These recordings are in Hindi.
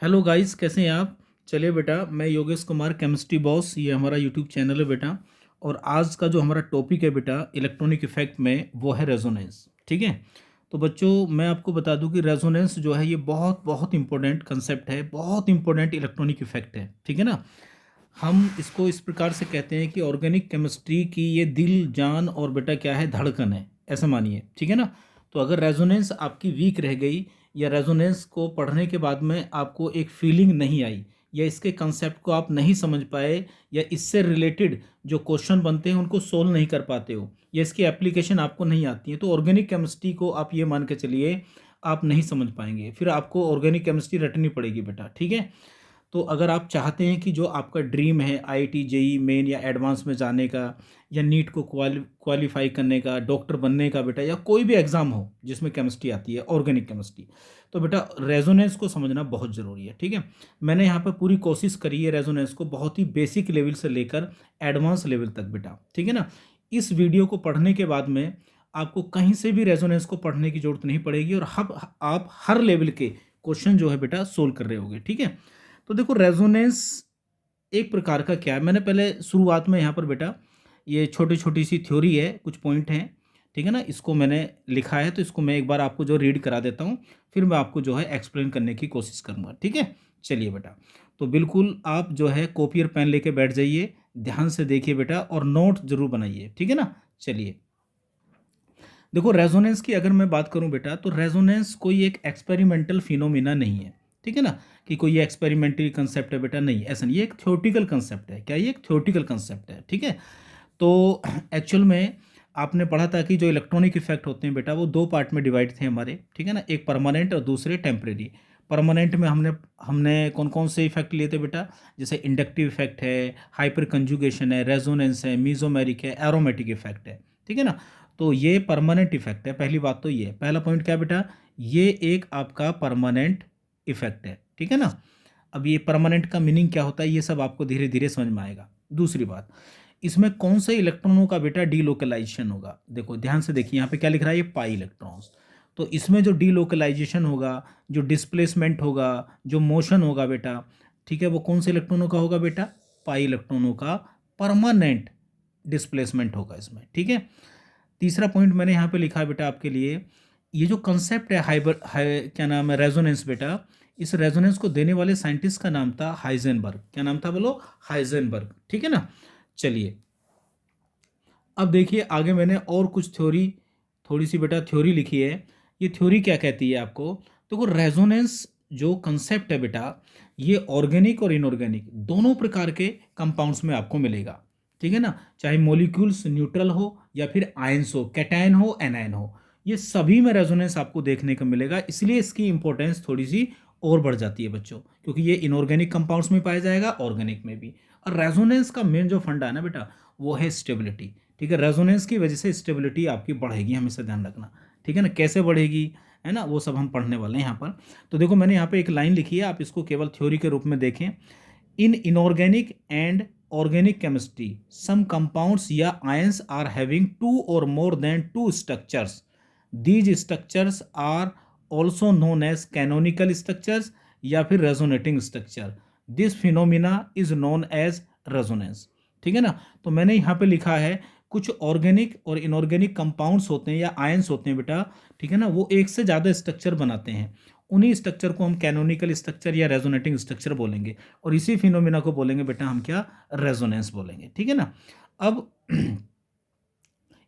हेलो गाइस, कैसे हैं आप। चलिए बेटा, मैं योगेश कुमार केमिस्ट्री बॉस, ये हमारा यूट्यूब चैनल है बेटा। और आज का जो हमारा टॉपिक है बेटा इलेक्ट्रॉनिक इफेक्ट में, वो है रेजोनेंस। ठीक है। तो बच्चों, मैं आपको बता दूं कि रेजोनेंस जो है ये बहुत बहुत इंपॉर्टेंट कंसेप्ट है, बहुत इंपॉर्टेंट इलेक्ट्रॉनिक इफेक्ट है। ठीक है ना। हम इसको इस प्रकार से कहते हैं कि ऑर्गेनिक केमिस्ट्री की ये दिल जान और बेटा क्या है, धड़कन है, ऐसा मानिए। ठीक है ना। तो अगर रेजोनेंस आपकी वीक रह गई, या रेजोनेंस को पढ़ने के बाद में आपको एक फीलिंग नहीं आई, या इसके कंसेप्ट को आप नहीं समझ पाए, या इससे रिलेटेड जो क्वेश्चन बनते हैं उनको सोल्व नहीं कर पाते हो, या इसकी एप्लीकेशन आपको नहीं आती है, तो ऑर्गेनिक केमिस्ट्री को आप ये मान के चलिए आप नहीं समझ पाएंगे। फिर आपको ऑर्गेनिक केमिस्ट्री रटनी पड़ेगी बेटा। ठीक है। तो अगर आप चाहते हैं कि जो आपका ड्रीम है आईआईटी जेई मेन या एडवांस में जाने का, या नीट को क्वालिफाई करने का, डॉक्टर बनने का बेटा, या कोई भी एग्ज़ाम हो जिसमें केमिस्ट्री आती है, ऑर्गेनिक केमिस्ट्री, तो बेटा रेजोनेंस को समझना बहुत ज़रूरी है। ठीक है। मैंने यहाँ पर पूरी कोशिश करी है रेजोनेंस को बहुत ही बेसिक लेवल से लेकर एडवांस लेवल तक बेटा। ठीक है ना। इस वीडियो को पढ़ने के बाद में आपको कहीं से भी रेजोनेंस को पढ़ने की जरूरत नहीं पड़ेगी, और आप हर लेवल के क्वेश्चन जो है बेटा सोल्व कर रहे होगे। ठीक है। तो देखो, रेजोनेंस एक प्रकार का क्या है, मैंने पहले शुरुआत में यहाँ पर बेटा ये छोटी छोटी सी थ्योरी है, कुछ पॉइंट हैं। ठीक है ना। इसको मैंने लिखा है, तो इसको मैं एक बार आपको जो रीड करा देता हूँ, फिर मैं आपको जो है एक्सप्लेन करने की कोशिश करूँगा। ठीक है। चलिए बेटा, तो बिल्कुल आप जो है कॉपी और पेन लेके बैठ जाइए, ध्यान से देखिए बेटा, और नोट जरूर बनाइए। ठीक है ना। चलिए, देखो रेजोनेंस की अगर मैं बात करूं बेटा, तो रेजोनेंस कोई एक एक्सपेरिमेंटल फिनोमिना नहीं है। ठीक है ना। कि कोई ये एक्सपेरिमेंटल कंसेप्ट है बेटा, नहीं, ऐसा नहीं, ये एक थ्योरेटिकल कंसेप्ट है। क्या ये एक थ्योरेटिकल कंसेप्ट है। ठीक है। तो एक्चुअल में आपने पढ़ा था कि जो इलेक्ट्रॉनिक इफेक्ट होते हैं बेटा, वो दो पार्ट में डिवाइड थे हमारे। ठीक है ना। एक परमानेंट और दूसरे टेम्परेरी। परमानेंट में हमने हमने कौन कौन से इफेक्ट लिए थे बेटा, जैसे इंडक्टिव इफेक्ट है, हाइपर कंजुगेशन है, रेजोनेंस है, मीजोमेरिक है, एरोमेटिक इफेक्ट है। ठीक है ना। तो ये परमानेंट इफेक्ट है। पहली बात तो ये है, पहला पॉइंट क्या बेटा, ये एक आपका परमानेंट इफेक्ट है। ठीक है ना। अब ये परमानेंट का मीनिंग क्या होता है, ये सब आपको धीरे धीरे समझ में आएगा। दूसरी बात, इसमें कौन से इलेक्ट्रॉनों का बेटा डीलोकलाइजेशन होगा। देखो ध्यान से देखिए, यहाँ पे क्या लिख रहा है, ये पाई इलेक्ट्रॉन्स। तो इसमें जो डीलोकलाइजेशन होगा, जो डिस्प्लेसमेंट होगा, जो मोशन होगा बेटा, ठीक है, वो कौन से इलेक्ट्रॉनों का होगा बेटा, पाई इलेक्ट्रॉनों का परमानेंट डिस्प्लेसमेंट होगा इसमें। ठीक है। तीसरा पॉइंट मैंने यहाँ पे लिखा है बेटा आपके लिए, ये जो कंसेप्ट है क्या नाम है, रेजोनेंस बेटा, इस रेजोनेंस को देने वाले साइंटिस्ट का नाम था हाइजेनबर्ग। क्या नाम था बोलो, हाइजेनबर्ग। ठीक है ना। चलिए, अब देखिए आगे मैंने और कुछ थ्योरी, थोड़ी सी बेटा थ्योरी लिखी है। ये थ्योरी क्या कहती है आपको, तो रेजोनेंस जो कंसेप्ट है बेटा, ये ऑर्गेनिक और इनऑर्गेनिक दोनों प्रकार के कंपाउंड्स में आपको मिलेगा। ठीक है ना। चाहे मॉलिक्यूल्स न्यूट्रल हो, या फिर आयंस हो, कैटायन हो, एनायन हो, ये सभी में रेजोनेंस आपको देखने को मिलेगा। इसलिए इसकी इंपॉर्टेंस थोड़ी सी और बढ़ जाती है बच्चों, क्योंकि ये इनऑर्गेनिक कंपाउंड्स में पाया जाएगा, ऑर्गेनिक में भी। और रेजोनेंस का मेन जो फंडा है ना बेटा, वो है स्टेबिलिटी। ठीक है। रेजोनेंस की वजह से स्टेबिलिटी आपकी बढ़ेगी, हमेशा ध्यान रखना। ठीक है ना। कैसे बढ़ेगी, है ना, वो सब हम पढ़ने वाले हैं यहाँ पर। तो देखो मैंने यहाँ पे एक लाइन लिखी है, आप इसको केवल थ्योरी के रूप में देखें। In inorganic and organic chemistry some compounds या आयंस आर हैविंग टू और more than two structures. These structures are also known as canonical structures, या फिर resonating structure. This phenomena is known as resonance. ठीक है ना। तो मैंने यहाँ पे लिखा है, कुछ ऑर्गेनिक और इनऑर्गेनिक कंपाउंड्स होते हैं या आयंस होते हैं बेटा, ठीक है ना, वो एक से ज़्यादा स्ट्रक्चर बनाते हैं। उन्हीं स्ट्रक्चर को हम कैनोनिकल स्ट्रक्चर या रेजोनेटिंग स्ट्रक्चर बोलेंगे, और इसी फिनोमिना को बोलेंगे बेटा हम क्या, रेजोनेंस बोलेंगे। ठीक है ना। अब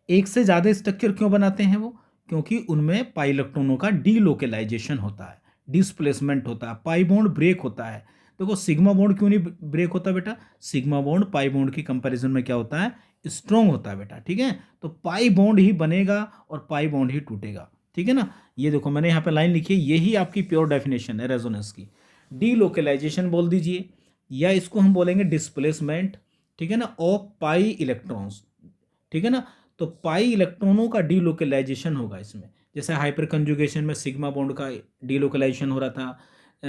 एक से ज़्यादा स्ट्रक्चर क्यों बनाते हैं वो, क्योंकि उनमें पाई इलेक्ट्रॉनों का डीलोकलाइजेशन होता है, डिस्प्लेसमेंट होता है, पाई बॉन्ड ब्रेक होता है। देखो सिग्मा बॉन्ड क्यों नहीं ब्रेक होता बेटा, सिग्मा बॉन्ड पाई बॉन्ड की कंपैरिजन में क्या होता है, स्ट्रॉन्ग होता है बेटा। ठीक है। तो पाई बॉन्ड ही बनेगा और पाई बॉन्ड ही टूटेगा। ठीक है ना। ये देखो मैंने यहाँ पे लाइन लिखी है, यही आपकी प्योर डेफिनेशन है रेजोनेंस की। डीलोकलाइजेशन बोल दीजिए, या इसको हम बोलेंगे डिस्प्लेसमेंट। ठीक है ना। Of pi electrons. ठीक है ना। तो पाई इलेक्ट्रॉनों का डीलोकलाइजेशन होगा इसमें, जैसे हाइपर कंजुगेशन में सिग्मा बॉन्ड का डीलोकलाइजेशन हो रहा था,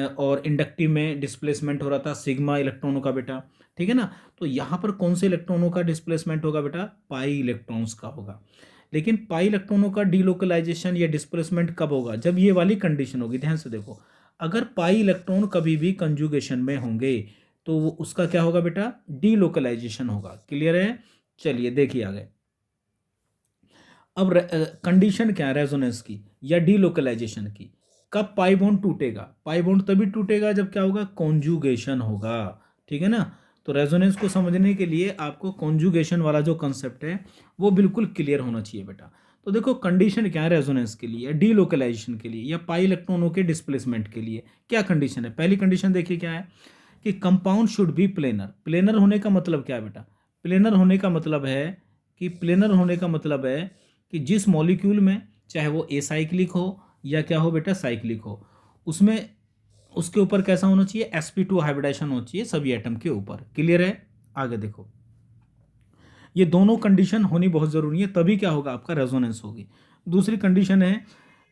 और इंडक्टिव में डिस्प्लेसमेंट हो रहा था सिग्मा इलेक्ट्रॉनों का बेटा। ठीक है ना। तो यहाँ पर कौन से इलेक्ट्रॉनों का डिस्प्लेसमेंट होगा बेटा, पाई इलेक्ट्रॉन्स का होगा। लेकिन पाई इलेक्ट्रॉनों का डीलोकलाइजेशन या डिस्प्लेसमेंट कब होगा, जब ये वाली कंडीशन होगी, ध्यान से देखो। अगर पाई इलेक्ट्रॉन कभी भी कंजुगेशन में होंगे तो वो उसका क्या होगा बेटा, डीलोकलाइजेशन होगा। क्लियर है? चलिए देखिए आगे। अब कंडीशन क्या है रेजोनेंस की या डीलोकलाइजेशन की? कब पाई बॉन्ड टूटेगा? पाई बॉन्ड तभी टूटेगा जब क्या होगा, कॉन्जुगेशन होगा। ठीक है ना? तो रेजोनेंस को समझने के लिए आपको कॉन्जुगेशन वाला जो कंसेप्ट है वो बिल्कुल क्लियर होना चाहिए बेटा। तो देखो कंडीशन क्या है रेजोनेंस के लिए, डीलोकलाइजेशन के लिए या पाई इलेक्ट्रॉनों के डिस्प्लेसमेंट के लिए? क्या कंडीशन है? पहली कंडीशन देखिए क्या है कि compound should be planar. Planar होने का मतलब क्या है बेटा? प्लेनर होने का मतलब है कि प्लेनर होने का मतलब है कि जिस मॉलिक्यूल में, चाहे वो एसाइक्लिक हो या क्या हो बेटा, साइक्लिक हो, उसमें उसके ऊपर कैसा होना चाहिए, sp2 हाइब्रिडाइजेशन होना चाहिए सभी एटम के ऊपर। क्लियर है? आगे देखो, ये दोनों कंडीशन होनी बहुत ज़रूरी है, तभी क्या होगा, आपका रेजोनेंस होगी। दूसरी कंडीशन है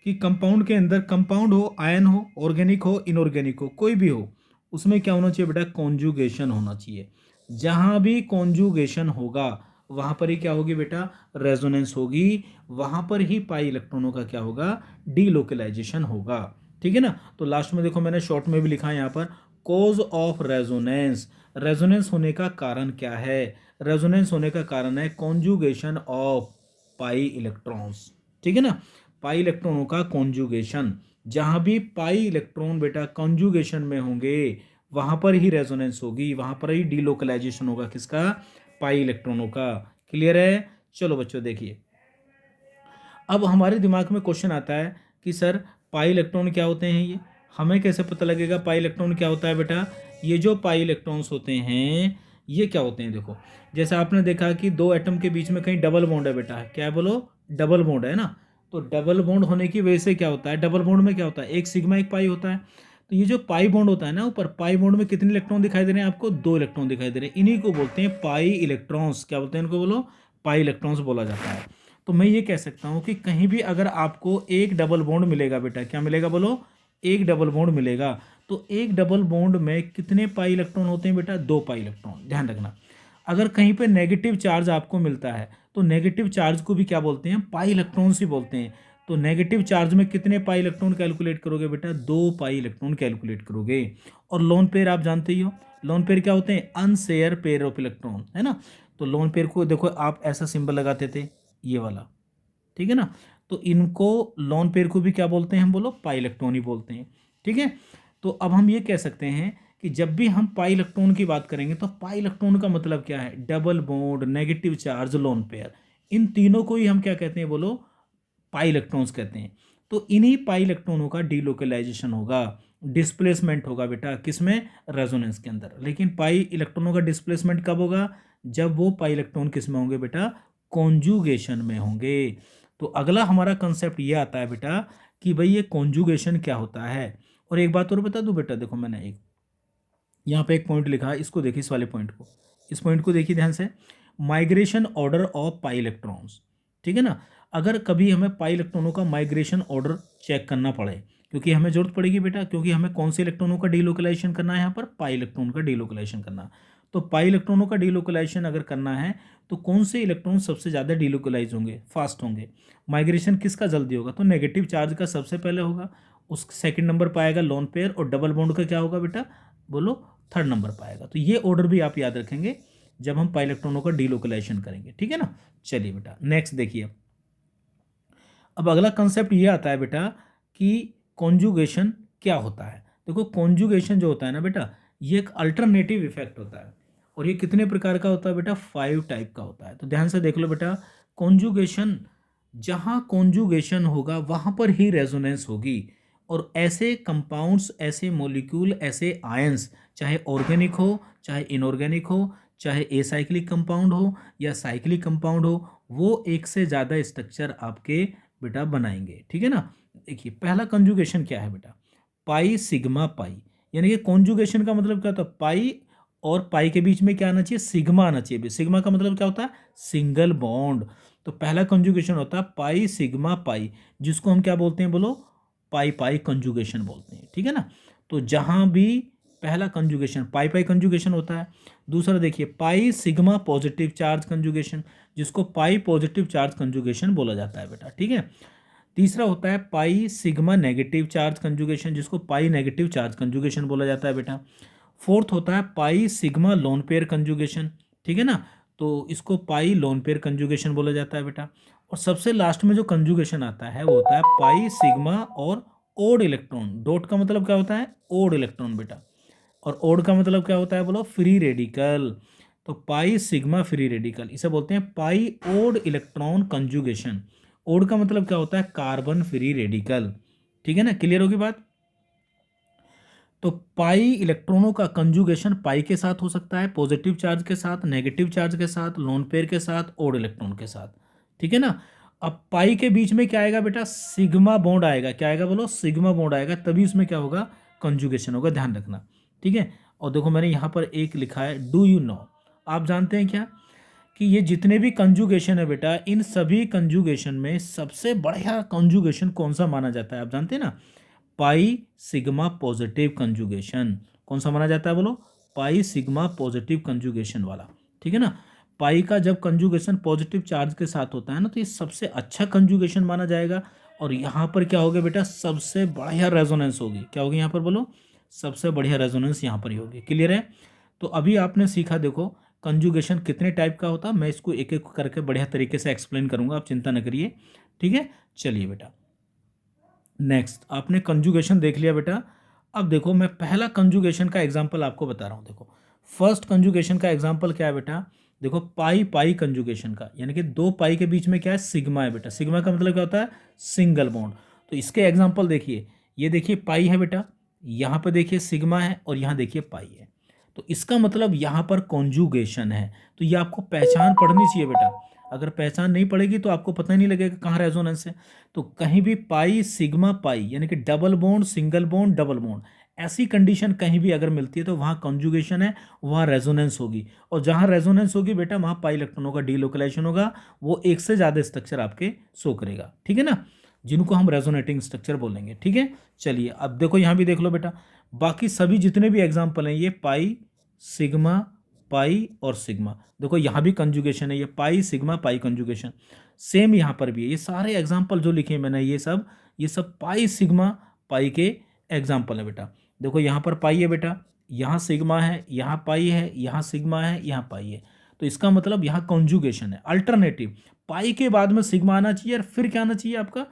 कि कंपाउंड के अंदर, कंपाउंड हो, आयन हो, ऑर्गेनिक हो, इनऑर्गेनिक हो, कोई भी हो, उसमें क्या होना चाहिए बेटा, कॉन्जुगेशन होना चाहिए। जहाँ भी कॉन्जुगेशन होगा वहाँ पर ही क्या होगी बेटा, रेजोनेंस होगी। वहाँ पर ही पाई इलेक्ट्रॉनों का क्या होगा, डीलोकलाइजेशन होगा। ठीक है ना? तो लास्ट में देखो मैंने शॉर्ट में भी लिखा है यहाँ पर, कॉज ऑफ रेजोनेंस। रेजोनेंस होने का कारण क्या है? रेजोनेंस होने का कारण है कॉन्जुगेशन ऑफ पाई इलेक्ट्रॉन्स। ठीक है ना? पाई इलेक्ट्रॉनों का कॉन्जुगेशन, जहां भी पाई इलेक्ट्रॉन बेटा कॉन्जुगेशन में होंगे वहां पर ही रेजोनेंस होगी, वहां पर ही डीलोकलाइजेशन होगा। किसका? पाई इलेक्ट्रॉनों का। क्लियर है? चलो बच्चों देखिए, अब हमारे दिमाग में क्वेश्चन आता है कि सर पाई इलेक्ट्रॉन क्या होते हैं, ये हमें कैसे पता लगेगा पाई इलेक्ट्रॉन क्या होता है बेटा? ये जो पाई इलेक्ट्रॉन्स होते हैं ये क्या होते हैं, देखो जैसे आपने देखा कि दो एटम के बीच में कहीं डबल बॉन्ड है बेटा, क्या है बोलो, डबल बॉन्ड है ना। तो डबल बॉन्ड होने की वजह से क्या होता है, डबल बॉन्ड में क्या होता है, एक सिग्मा एक पाई होता है। तो ये जो पाई बॉन्ड होता है ना ऊपर, पाई बॉन्ड में कितने इलेक्ट्रॉन दिखाई दे रहे हैं आपको, दो इलेक्ट्रॉन दिखाई दे रहे हैं। इन्हीं को बोलते हैं पाई इलेक्ट्रॉन्स। क्या बोलते हैं इनको, बोलो, पाई इलेक्ट्रॉन्स बोला जाता है। तो मैं ये कह सकता हूँ कि कहीं भी अगर आपको एक डबल बॉन्ड मिलेगा बेटा, क्या मिलेगा बोलो, एक डबल बॉन्ड मिलेगा, तो एक डबल बॉन्ड में कितने पाई इलेक्ट्रॉन होते हैं बेटा, दो पाई इलेक्ट्रॉन। ध्यान रखना, अगर कहीं पे नेगेटिव चार्ज आपको मिलता है तो नेगेटिव चार्ज को भी क्या बोलते हैं, पाई इलेक्ट्रॉन्स ही बोलते हैं। तो नेगेटिव चार्ज में कितने पाई इलेक्ट्रॉन कैलकुलेट करोगे बेटा, दो पाई इलेक्ट्रॉन कैलकुलेट करोगे। और लोन पेयर आप जानते ही हो, लोन पेयर क्या होते हैं, अनशेयर पेयर ऑफ इलेक्ट्रॉन, है ना। तो लोन पेयर को देखो आप ऐसा सिंबल लगाते थे, ये वाला, ठीक है ना। तो इनको लोन पेयर को भी क्या बोलते हैं हम, बोलो, पाई इलेक्ट्रॉन ही बोलते हैं। ठीक है। तो अब हम ये कह सकते हैं कि जब भी हम पाई इलेक्ट्रॉन की बात करेंगे तो पाई इलेक्ट्रॉन का मतलब क्या है, double bond, negative charge, lone pair, इन तीनों को ही हम क्या कहते हैं, बोलो, पाई इलेक्ट्रॉन्स कहते हैं। तो इन्हीं पाई इलेक्ट्रॉनों का डीलोकलाइजेशन होगा, डिस्प्लेसमेंट होगा बेटा, किसमें, रेजोनेंस के अंदर। लेकिन पाई इलेक्ट्रॉनों का डिस्प्लेसमेंट कब होगा, जब वो पाई इलेक्ट्रॉन किस में होंगे बेटा, कॉन्जुगेशन में होंगे। तो अगला हमारा कंसेप्ट ये आता है बेटा कि भाई ये कॉन्जुगेशन क्या होता है। और एक बात और बता दूं बेटा, देखो मैंने एक यहाँ पे एक पॉइंट लिखा है, इसको देखिए, इस वाले पॉइंट को, इस पॉइंट को देखिए ध्यान से, migration order of pi electrons. ठीक है ना। अगर कभी हमें पाई इलेक्ट्रॉनों का माइग्रेशन ऑर्डर चेक करना पड़े, क्योंकि हमें जरूरत पड़ेगी बेटा, क्योंकि हमें कौन से इलेक्ट्रॉनों का डीलोकलाइजेशन करना है, यहाँ पर पाई इलेक्ट्रॉन का डीलोकलाइजेशन करना। तो पाई इलेक्ट्रॉनों का डीलोकलाइजेशन अगर करना है तो कौन से इलेक्ट्रॉन सबसे ज़्यादा डीलोकलाइज होंगे, फास्ट होंगे, माइग्रेशन किसका जल्दी होगा, तो नेगेटिव चार्ज का सबसे पहले होगा, उस सेकंड नंबर पाएगा लोन पेयर, और डबल बॉन्ड का क्या होगा बेटा, बोलो, थर्ड नंबर पाएगा। तो ये ऑर्डर भी आप याद रखेंगे जब हम पाई इलेक्ट्रॉनों का डीलोकलाइजेशन करेंगे। ठीक है ना। चलिए बेटा नेक्स्ट देखिए, अब अगला कंसेप्ट ये आता है बेटा कि कॉन्जुगेशन क्या होता है। देखो कॉन्जुगेशन जो होता है ना बेटा, ये एक अल्टरनेटिव इफेक्ट होता है, और ये कितने प्रकार का होता है बेटा, 5 टाइप का होता है। तो ध्यान से देख लो बेटा, कॉन्जुगेशन, जहाँ कॉन्जुगेशन होगा वहाँ पर ही रेजोनेंस होगी। और ऐसे कंपाउंड्स, ऐसे मॉलिक्यूल, ऐसे आयंस, चाहे ऑर्गेनिक हो चाहे इनऑर्गेनिक हो, चाहे एसाइक्लिक कंपाउंड हो या साइक्लिक कंपाउंड हो, वो एक से ज़्यादा स्ट्रक्चर आपके बेटा बनाएंगे। ठीक है ना। देखिए पहला कंजुगेशन क्या है बेटा, पाई सिग्मा पाई, यानी कि कॉन्जुगेशन का मतलब क्या होता है, पाई और पाई के बीच में क्या आना चाहिए, सिग्मा आना चाहिए। सिग्मा का मतलब क्या होता है, सिंगल बॉन्ड। तो पहला कंजुगेशन होता है पाई सिग्मा पाई, जिसको हम क्या बोलते हैं, बोलो, पाई पाई कंजुगेशन बोलते हैं। ठीक है ना। तो जहां भी पहला कंजुगेशन पाई पाई कंजुगेशन होता है। दूसरा देखिए pi sigma positive charge conjugation, जिसको पाई पॉजिटिव चार्ज कंजुगेशन बोला जाता है बेटा। ठीक है। तीसरा होता है pi sigma negative charge conjugation, जिसको पाई नेगेटिव चार्ज कंजुगेशन बोला जाता है बेटा। फोर्थ होता है pi sigma lone pair conjugation, ठीक है ना, तो इसको पाई लोन पेयर कंजुगेशन बोला जाता है बेटा। और सबसे लास्ट में जो कंजुगेशन आता है वो होता है पाई सिग्मा और ओड इलेक्ट्रॉन। डॉट का मतलब क्या होता है? ओड इलेक्ट्रॉन बेटा। और ओड का मतलब क्या होता है बोलो? Free radical. तो पाई सिग्मा फ्री रेडिकल, इसे बोलते हैं पाई ओड इलेक्ट्रॉन कंजुगेशन। ओड का मतलब क्या होता है? Carbon free radical. ठीक है ना, क्लियर होगी बात? तो पाई इलेक्ट्रॉनों का कंजुगेशन पाई के साथ हो सकता है, पॉजिटिव चार्ज के साथ, नेगेटिव चार्ज के साथ, लोन पेयर के साथ, ओड इलेक्ट्रॉन के साथ। ठीक है ना। अब पाई के बीच में क्या आएगा बेटा? सिग्मा बॉन्ड आएगा। क्या आएगा बोलो? सिग्मा बॉन्ड आएगा, तभी उसमें क्या होगा? कंजुगेशन होगा, ध्यान रखना। ठीक है। और देखो मैंने यहाँ पर एक लिखा है, डू यू नो, आप जानते हैं क्या कि ये जितने भी कंजुगेशन है बेटा, इन सभी कंजुगेशन में सबसे बढ़िया कंजुगेशन कौन सा माना जाता है? आप जानते हैं ना, पाई सिग्मा पॉजिटिव कंजुगेशन। कौन सा माना जाता है बोलो? पाई सिग्मा पॉजिटिव कंजुगेशन वाला। ठीक है ना। पाई का जब कंजुगेशन पॉजिटिव चार्ज के साथ होता है ना, तो ये सबसे अच्छा कंजुगेशन माना जाएगा। और यहाँ पर क्या होगा बेटा? सबसे बढ़िया रेजोनेंस होगी। क्या होगी यहाँ पर बोलो? सबसे बढ़िया रेजोनेंस यहाँ पर ही होगी। क्लियर है? तो अभी आपने सीखा, देखो कंजुगेशन कितने टाइप का होता है, मैं इसको एक एक करके बढ़िया तरीके से एक्सप्लेन करूंगा, आप चिंता न करिए। ठीक है, चलिए बेटा नेक्स्ट, आपने कंजुगेशन देख लिया बेटा। अब देखो मैं पहला कंजुगेशन का एग्जांपल आपको बता रहा हूँ। देखो फर्स्ट कंजुगेशन का एग्जांपल क्या है बेटा? देखो पाई पाई कंजुगेशन का, यानी कि दो पाई के बीच में क्या है? सिग्मा है बेटा। सिग्मा का मतलब क्या होता है? Single bond. तो इसके एग्जांपल देखिए, ये देखिए पाई है बेटा, यहाँ पर देखिए सिग्मा है, और यहाँ देखिए पाई है। तो इसका मतलब यहाँ पर कॉन्जुगेशन है। तो ये आपको पहचान पढ़नी चाहिए बेटा। अगर पहचान नहीं पड़ेगी तो आपको पता ही नहीं लगेगा कहाँ रेजोनेंस है। तो कहीं भी पाई सिग्मा पाई, यानी कि double bond single bond double bond, ऐसी कंडीशन कहीं भी अगर मिलती है तो वहाँ कॉन्जुगेशन है, वहाँ रेजोनेंस होगी। और जहाँ रेजोनेंस होगी बेटा, वहाँ पाई इलेक्ट्रॉनों का डीलोकलाइजेशन होगा, वो एक से ज़्यादा स्ट्रक्चर आपके शो करेगा। ठीक है ना, जिनको हम रेजोनेटिंग स्ट्रक्चर बोलेंगे। ठीक है, चलिए अब देखो यहाँ भी देख लो बेटा, बाकी सभी जितने भी एग्जाम्पल हैं, ये पाई सिग्मा पाई और सिग्मा, देखो यहाँ भी कंजुगेशन है, ये pi sigma pi conjugation. Same यहाँ पर भी है। ये सारे एग्जाम्पल जो लिखे हैं मैंने, ये सब पाई सिग्मा पाई के एग्जाम्पल है बेटा। देखो यहाँ पर पाई है बेटा, यहाँ सिग्मा है, यहाँ पाई है, यहाँ सिग्मा है, यहाँ पाई है। तो इसका मतलब यहाँ कॉन्जुगेशन है। अल्टरनेटिव, पाई के बाद में सिग्मा आना चाहिए और फिर क्या आना चाहिए आपका?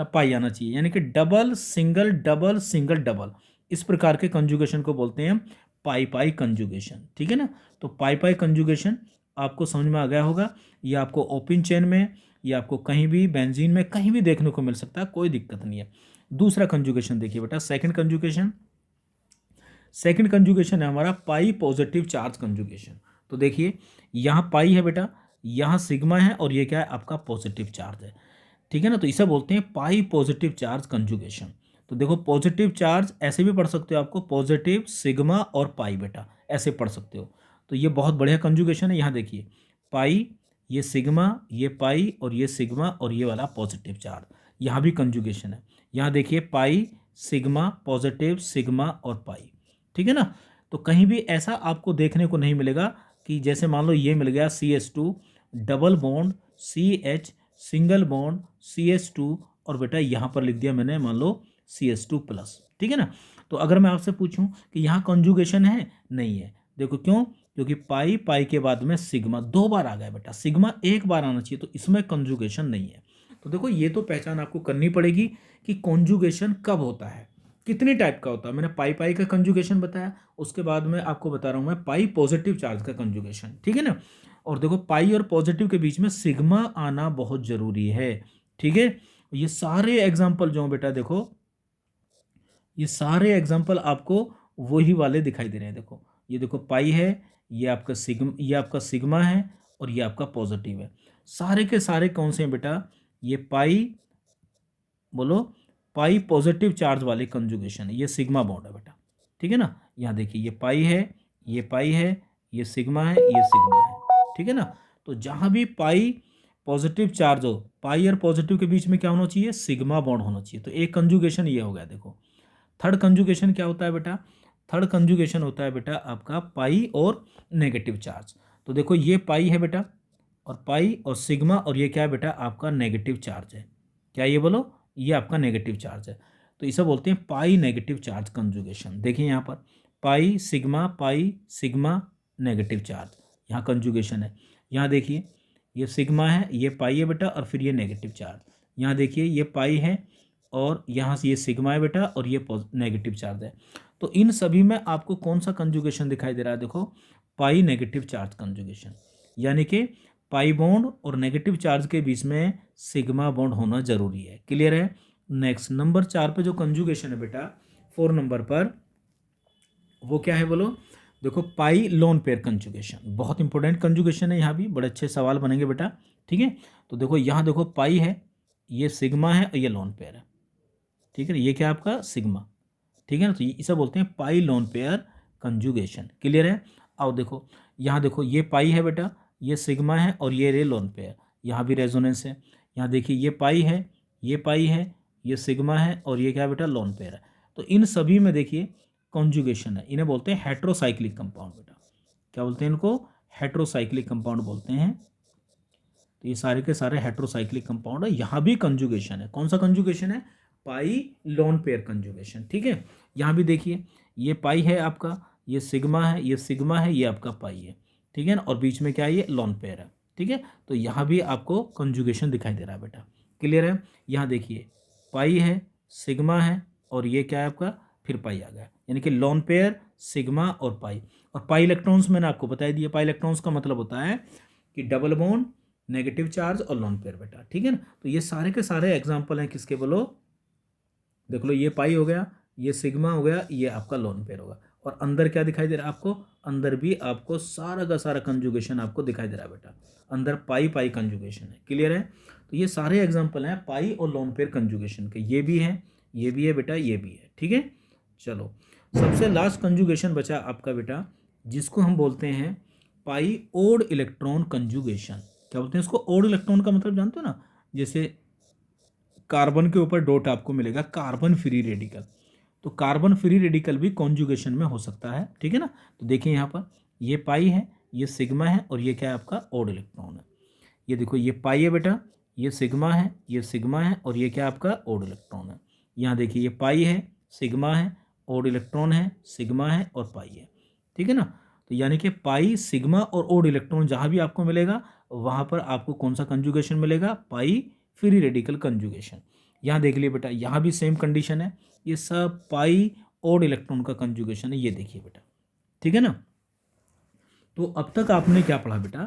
पाई आना चाहिए, यानी कि डबल सिंगल डबल, इस प्रकार के कंजुगेशन को बोलते हैं पाई पाई कंजुगेशन। ठीक है ना। तो पाई पाई कंजुगेशन आपको समझ में आ गया होगा। ये आपको ओपन चेन में, ये आपको कहीं भी बेंजीन में कहीं भी देखने को मिल सकता है, कोई दिक्कत नहीं है। दूसरा कंजुगेशन देखिए बेटा, सेकंड कंजुगेशन। सेकंड कंजुगेशन है हमारा पाई पॉजिटिव चार्ज कंजुगेशन। तो देखिए यहाँ पाई है बेटा, यहाँ सिग्मा है, और ये क्या है? आपका पॉजिटिव चार्ज है। ठीक है ना, तो इसे बोलते हैं पाई पॉजिटिव चार्ज कंजुगेशन। तो देखो पॉजिटिव चार्ज ऐसे भी पढ़ सकते हो, आपको पॉजिटिव सिग्मा और पाई बेटा, ऐसे पढ़ सकते हो। तो ये बहुत बढ़िया कंजुगेशन है। यहाँ देखिए पाई, ये सिग्मा, ये पाई, और ये सिग्मा, और ये वाला पॉजिटिव चार्ज, यहाँ भी कंजुगेशन है। यहाँ देखिए पाई सिग्मा पॉजिटिव सिग्मा और पाई। ठीक है ना। तो कहीं भी ऐसा आपको देखने को नहीं मिलेगा कि जैसे मान लो ये मिल गया CH2 double bond CH single bond CH2, और बेटा यहाँ पर लिख दिया मैंने मान लो CH2 प्लस। ठीक है ना। तो अगर मैं आपसे पूछूं कि यहाँ कंजुगेशन है, नहीं है। देखो क्यों? क्योंकि पाई पाई के बाद में सिग्मा दो बार आ गया बेटा, सिग्मा एक बार आना चाहिए, तो इसमें कंजुगेशन नहीं है। तो देखो ये तो पहचान आपको करनी पड़ेगी कि कंजुगेशन कब होता है, कितने टाइप का होता है। मैंने पाई पाई का कंजुगेशन बताया, उसके बाद में आपको बता रहा हूँ मैं पाई पॉजिटिव चार्ज का कंजुगेशन। ठीक है ना। और देखो पाई और पॉजिटिव के बीच में सिग्मा आना बहुत जरूरी है। ठीक है। ये सारे एग्जाम्पल जो बेटा देखो, ये सारे एग्जाम्पल आपको वही वाले दिखाई दे रहे हैं। देखो ये देखो पाई है, ये आपका सिग्मा है, और ये आपका पॉजिटिव है। सारे के सारे कौन से हैं बेटा? ये पाई, बोलो, पाई पॉजिटिव चार्ज वाले कंजुगेशन है, ये सिग्मा बॉन्ड है बेटा। ठीक है ना। यहाँ देखिए ये पाई है, ये पाई है, ये सिग्मा है, ये सिग्मा है। ठीक है ना। तो जहाँ भी पाई पॉजिटिव चार्ज हो, पाई और पॉजिटिव के बीच में क्या होना चाहिए? सिग्मा बॉन्ड होना चाहिए। तो एक कंजुगेशन ये हो गया। देखो थर्ड कंजुगेशन क्या होता है बेटा? थर्ड कंजुगेशन होता है बेटा आपका पाई और नेगेटिव चार्ज। तो देखो ये पाई है बेटा, और पाई और सिग्मा, और ये क्या है बेटा? आपका नेगेटिव चार्ज है। क्या ये बोलो? ये आपका नेगेटिव चार्ज है, तो इसे बोलते हैं पाई नेगेटिव चार्ज कंजुगेशन। देखिए यहाँ पर पाई सिग्मा नेगेटिव चार्ज, यहाँ कंजुगेशन है। यहाँ देखिए ये सिग्मा है, ये पाई है बेटा, और फिर ये नेगेटिव चार्ज। यहाँ देखिए ये पाई है और यहाँ से ये सिग्मा है बेटा, और ये नेगेटिव चार्ज है। तो इन सभी में आपको कौन सा कंजुगेशन दिखाई दे रहा है? देखो पाई नेगेटिव चार्ज कंजुगेशन, यानी कि पाई बॉन्ड और नेगेटिव चार्ज के बीच में सिग्मा बॉन्ड होना जरूरी है। क्लियर है? नेक्स्ट नंबर 4 पे जो कंजुगेशन है बेटा 4 नंबर पर, वो क्या है बोलो? देखो पाई लोन पेयर कंजुगेशन, बहुत इंपॉर्टेंट कंजुगेशन है। यहाँ भी बड़े अच्छे सवाल बनेंगे बेटा, ठीक है। तो देखो यहाँ देखो पाई है, ये सिग्मा है और ये लोन पेयर है, ठीक है। ये क्या है आपका सिग्मा, ठीक है ना। तो इसे बोलते हैं पाई लोन पेयर कंजुगेशन। क्लियर है? आओ देखो यहाँ देखो ये पाई है बेटा, ये सिग्मा है और ये रे लोन पेयर, यहाँ भी रेजोनेंस है। यहाँ देखिए ये पाई है, ये सिग्मा है और ये क्या है बेटा लोन पेयर है। तो इन सभी में देखिए कॉन्जुगेशन है, इन्हें बोलते हैं हेट्रोसाइक्लिक कंपाउंड बेटा। क्या बोलते हैं इनको? हेट्रोसाइक्लिक कंपाउंड बोलते हैं। तो ये सारे के सारे हेट्रोसाइक्लिक कंपाउंड है। यहाँ भी कंजुगेशन है, कौन सा कंजुगेशन है? पाई लोन पेयर कंजुगेशन, ठीक है। यहाँ भी देखिए ये पाई है आपका, ये सिग्मा है, ये आपका पाई है, ठीक है ना, और बीच में क्या है? ये लोन पेयर है, ठीक है। तो यहाँ भी आपको कंजुगेशन दिखाई दे रहा है बेटा। क्लियर है? यहाँ देखिए पाई है, सिग्मा है और ये क्या है आपका फिर पाई आ गया, यानी कि लोन पेयर, सिग्मा और पाई। और पाई इलेक्ट्रॉन्स मैंने आपको बता दिया, पाई इलेक्ट्रॉन्स का मतलब होता है कि डबल बॉन्ड, नेगेटिव चार्ज और लोन पेयर बेटा, ठीक है ना। तो ये सारे के सारे एग्जाम्पल हैं किसके बोलो? देख लो ये पाई हो गया, ये सिग्मा हो गया, ये आपका लोन पेयर होगा। और अंदर क्या दिखाई दे रहा है आपको? अंदर भी आपको सारा का सारा कंजुगेशन आपको दिखाई दे रहा है बेटा, अंदर पाई पाई कंजुगेशन है। क्लियर है? तो ये सारे एग्जाम्पल हैं पाई और लोन पेयर कंजुगेशन के, ये भी है बेटा, ये भी है, ठीक है। चलो सबसे लास्ट कंजुगेशन बचा आपका बेटा, जिसको हम बोलते हैं पाई ओड इलेक्ट्रॉन कंजुगेशन। क्या बोलते हैं इसको? ओड इलेक्ट्रॉन का मतलब जानते हो ना, जैसे कार्बन के ऊपर डॉट आपको मिलेगा कार्बन फ्री रेडिकल, तो कार्बन फ्री रेडिकल भी कॉन्जुगेशन में हो सकता है, ठीक है ना। तो देखिए यहाँ पर ये पाई है, ये सिग्मा है और ये क्या है आपका ओड इलेक्ट्रॉन है। ये देखो ये पाई है बेटा, ये सिग्मा है और ये क्या आपका ओड इलेक्ट्रॉन है। यहाँ देखिए ये पाई है, सिग्मा है, ओड इलेक्ट्रॉन है, सिग्मा है और पाई है, ठीक है ना। तो यानी कि पाई, सिग्मा और ओड इलेक्ट्रॉन जहाँ भी आपको मिलेगा वहाँ पर आपको कौन सा कंजुगेशन मिलेगा? पाई फ्री रेडिकल कंजुगेशन। यहाँ देख लिए बेटा, यहाँ भी सेम कंडीशन है, ये सब पाई ओड इलेक्ट्रॉन का कंजुगेशन है, ये देखिए बेटा, ठीक है ना। तो अब तक आपने क्या पढ़ा बेटा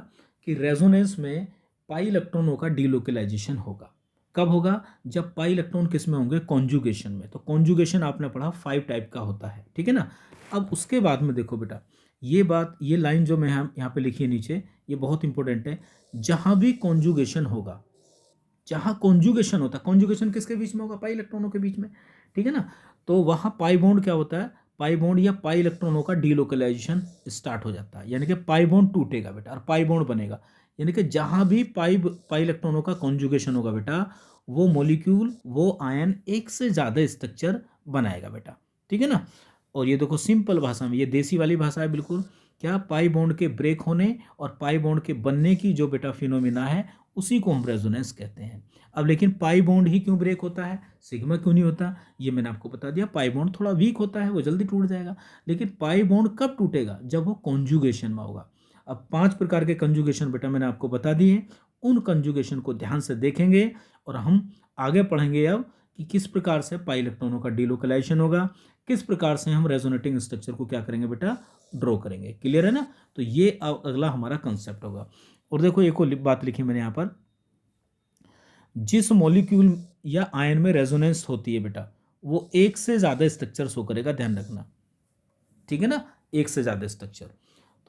कि रेजोनेंस में पाई इलेक्ट्रॉनों का डीलोकलाइजेशन होगा। कब होगा? जब पाई इलेक्ट्रॉन किस में होंगे? कॉन्जुगेशन में। तो कॉन्जुगेशन आपने पढ़ा 5 टाइप का होता है, ठीक है ना। अब उसके बाद में देखो बेटा, ये लाइन जो मैं यहाँ पे लिखी है नीचे, ये बहुत इंपॉर्टेंट है। जहाँ भी कॉन्जुगेशन होगा, जहाँ कॉन्जुगेशन होता है, कॉन्जुगेशन किसके बीच में होगा? पाई इलेक्ट्रॉनों के बीच में, ठीक है ना। तो वहाँ पाई बॉन्ड क्या होता है? पाई बॉन्ड या पाई इलेक्ट्रॉनों का डीलोकलाइजेशन स्टार्ट हो जाता है, यानी कि पाई बॉन्ड टूटेगा बेटा और पाई बॉन्ड बनेगा। यानी कि जहाँ भी पाई इलेक्ट्रॉनों का कॉन्जुगेशन होगा बेटा, वो मॉलिक्यूल, वो आयन एक से ज़्यादा स्ट्रक्चर बनाएगा बेटा, ठीक है ना। और ये देखो सिंपल भाषा में, ये देसी वाली भाषा है बिल्कुल, क्या पाई बॉन्ड के ब्रेक होने और पाई बॉन्ड के बनने की जो बेटा फिनोमिना है, उसी को हम रेजोनेंस कहते हैं। अब लेकिन पाई बॉन्ड ही क्यों ब्रेक होता है, सिग्मा क्यों नहीं होता? ये मैंने आपको बता दिया, पाई बॉन्ड थोड़ा वीक होता है, वो जल्दी टूट जाएगा। लेकिन पाई बॉन्ड कब टूटेगा? जब वो कॉन्जुगेशन में होगा। अब 5 प्रकार के कंजुगेशन बेटा मैंने आपको बता दिए, उन कंजुगेशन को ध्यान से देखेंगे और हम आगे पढ़ेंगे अब कि किस प्रकार से पाई इलेक्ट्रॉनों का डीलोकलाइजेशन होगा, किस प्रकार से हम रेजोनेटिंग स्ट्रक्चर को क्या करेंगे बेटा? ड्रॉ करेंगे। क्लियर है ना। तो ये अगला हमारा कंसेप्ट होगा। और देखो एक और बात लिखी मैंने यहाँ पर, जिस मॉलिक्यूल या आयन में रेजोनेंस होती है बेटा, वो एक से ज़्यादा स्ट्रक्चर शो करेगा, ध्यान रखना, ठीक है ना, एक से ज़्यादा स्ट्रक्चर।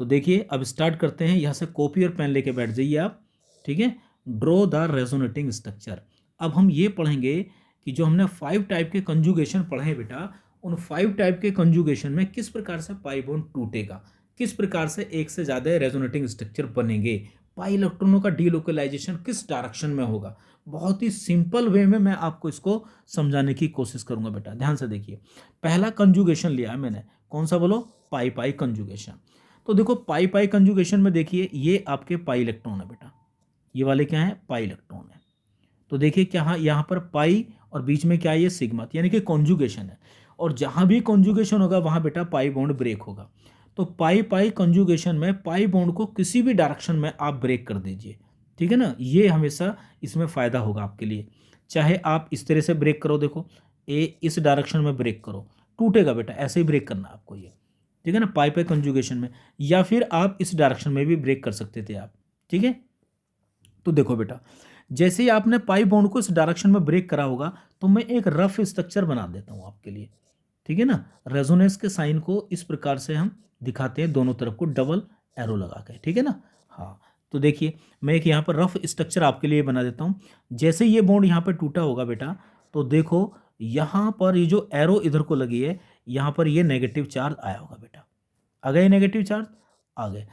तो देखिए अब स्टार्ट करते हैं, यहाँ से कॉपी और पेन लेके बैठ जाइए आप, ठीक है। Draw the resonating structure. अब हम ये पढ़ेंगे कि जो हमने 5 टाइप के कंजुगेशन पढ़े हैं बेटा, उन 5 टाइप के कंजुगेशन में किस प्रकार से पाई बॉन्ड टूटेगा, किस प्रकार से एक से ज़्यादा रेजोनेटिंग स्ट्रक्चर बनेंगे, पाई इलेक्ट्रॉनों का डीलोकलाइजेशन किस डायरेक्शन में होगा। बहुत ही सिंपल वे में मैं आपको इसको समझाने की कोशिश करूंगा बेटा, ध्यान से देखिए। पहला कंजुगेशन लिया है मैंने, कौन सा बोलो? पाई पाई कंजुगेशन। तो देखो पाई पाई कंजुगेशन में देखिए ये आपके पाई इलेक्ट्रॉन है बेटा, ये वाले क्या है? पाई इलेक्ट्रॉन है। तो देखिए क्या यहाँ पर पाई और बीच में क्या है, ये सिग्मा, यानी कि कॉन्जुगेशन है। और जहाँ भी कॉन्जुगेशन होगा वहाँ बेटा पाई बॉन्ड ब्रेक होगा। तो पाई पाई कॉन्जुगेशन में पाई बॉन्ड को किसी भी डायरेक्शन में आप ब्रेक कर दीजिए, ठीक है ना। ये हमेशा इसमें फ़ायदा होगा आपके लिए। चाहे आप इस तरह से ब्रेक करो, देखो ए इस डायरेक्शन में ब्रेक करो, टूटेगा बेटा, ऐसे ही ब्रेक करना आपको ये, ठीक है ना, पाई पाई कंजुगेशन में। या फिर आप इस डायरेक्शन में भी ब्रेक कर सकते थे आप, ठीक है। तो देखो बेटा, जैसे ही आपने पाई बॉन्ड को इस डायरेक्शन में ब्रेक करा होगा, तो मैं एक रफ स्ट्रक्चर बना देता हूँ आपके लिए, ठीक है ना। रेजोनेंस के साइन को इस प्रकार से हम दिखाते हैं, दोनों तरफ को डबल एरो लगा के, ठीक है ना। हाँ, तो देखिए मैं एक यहाँ पर रफ स्ट्रक्चर आपके लिए बना देता हूँ। जैसे ये बॉन्ड यहाँ पर टूटा होगा बेटा, तो देखो यहाँ पर ये जो एरो इधर को लगी है, यहाँ पर ये नेगेटिव चार्ज आया होगा बेटा। आ गए नेगेटिव चार्ज, आ गए।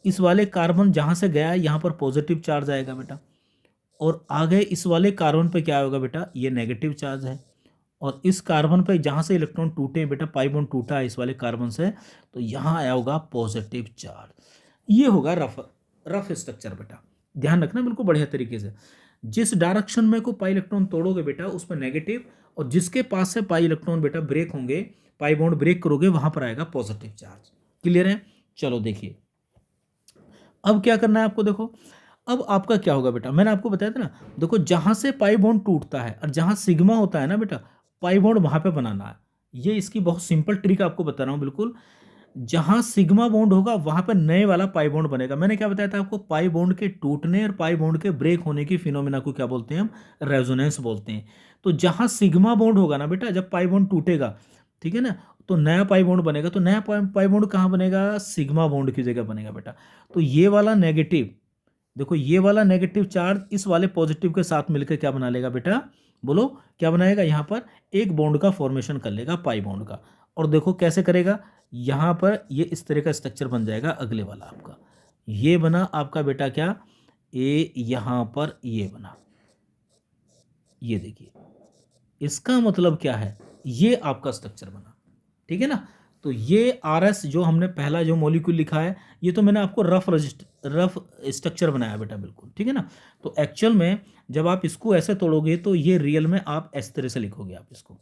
इस वाले कार्बन जहाँ से गया है यहाँ पर पॉजिटिव चार्ज आएगा बेटा, और आ गए इस वाले कार्बन पे क्या होगा बेटा, ये नेगेटिव चार्ज है। और इस कार्बन पे जहाँ से इलेक्ट्रॉन टूटे हैं बेटा, पाई बॉन्ड टूटा है इस वाले कार्बन से, तो यहाँ आया होगा पॉजिटिव चार्ज। ये होगा रफ रफ स्ट्रक्चर बेटा, ध्यान रखना बिल्कुल बढ़िया तरीके से। जिस डायरेक्शन में को पाई इलेक्ट्रॉन तोड़ोगे बेटा उसमें नेगेटिव, और जिसके पास से पाई इलेक्ट्रॉन बेटा ब्रेक होंगे, पाई बॉन्ड ब्रेक करोगे वहां पर आएगा पॉजिटिव चार्ज। क्लियर है? चलो देखिए अब क्या करना है आपको। देखो अब आपका क्या होगा बेटा, मैंने आपको बताया था ना, देखो जहां से पाई बॉन्ड टूटता है और जहां सिग्मा होता है ना बेटा, पाई बॉन्ड वहां पे बनाना है। ये इसकी बहुत सिंपल ट्रिक आपको बता रहा हूँ बिल्कुल। जहां सिग्मा बॉन्ड होगा वहां पर नए वाला पाई बॉन्ड बनेगा। मैंने क्या बताया था आपको, पाई बॉन्ड के टूटने और पाई बॉन्ड के ब्रेक होने की फिनोमिना को क्या बोलते हैं हम, रेजोनेंस बोलते हैं। तो जहां सिग्मा बॉन्ड होगा ना बेटा, जब पाई बॉन्ड टूटेगा, ठीक है ना, तो नया पाई बॉन्ड बनेगा। तो नया पाई बॉन्ड कहाँ बनेगा, सिग्मा बॉन्ड की जगह बनेगा बेटा। तो ये वाला नेगेटिव, देखो ये वाला नेगेटिव चार्ज इस वाले पॉजिटिव के साथ मिलकर क्या बना लेगा बेटा, बोलो क्या बनाएगा, यहाँ पर एक बॉन्ड का फॉर्मेशन कर लेगा पाई बॉन्ड का। और देखो कैसे करेगा, यहाँ पर ये इस तरह का स्ट्रक्चर बन जाएगा अगले वाला आपका। ये बना आपका बेटा क्या, ए यहाँ पर ये बना, ये देखिए इसका मतलब क्या है, ये आपका स्ट्रक्चर बना, ठीक है ना। तो ये आर एस जो हमने पहला जो मॉलिक्यूल लिखा है, ये तो मैंने आपको रफ स्ट्रक्चर बनाया बेटा बिल्कुल, ठीक है ना। तो एक्चुअल में जब आप इसको ऐसे तोड़ोगे तो ये रियल में आप इस तरह से लिखोगे आप इसको,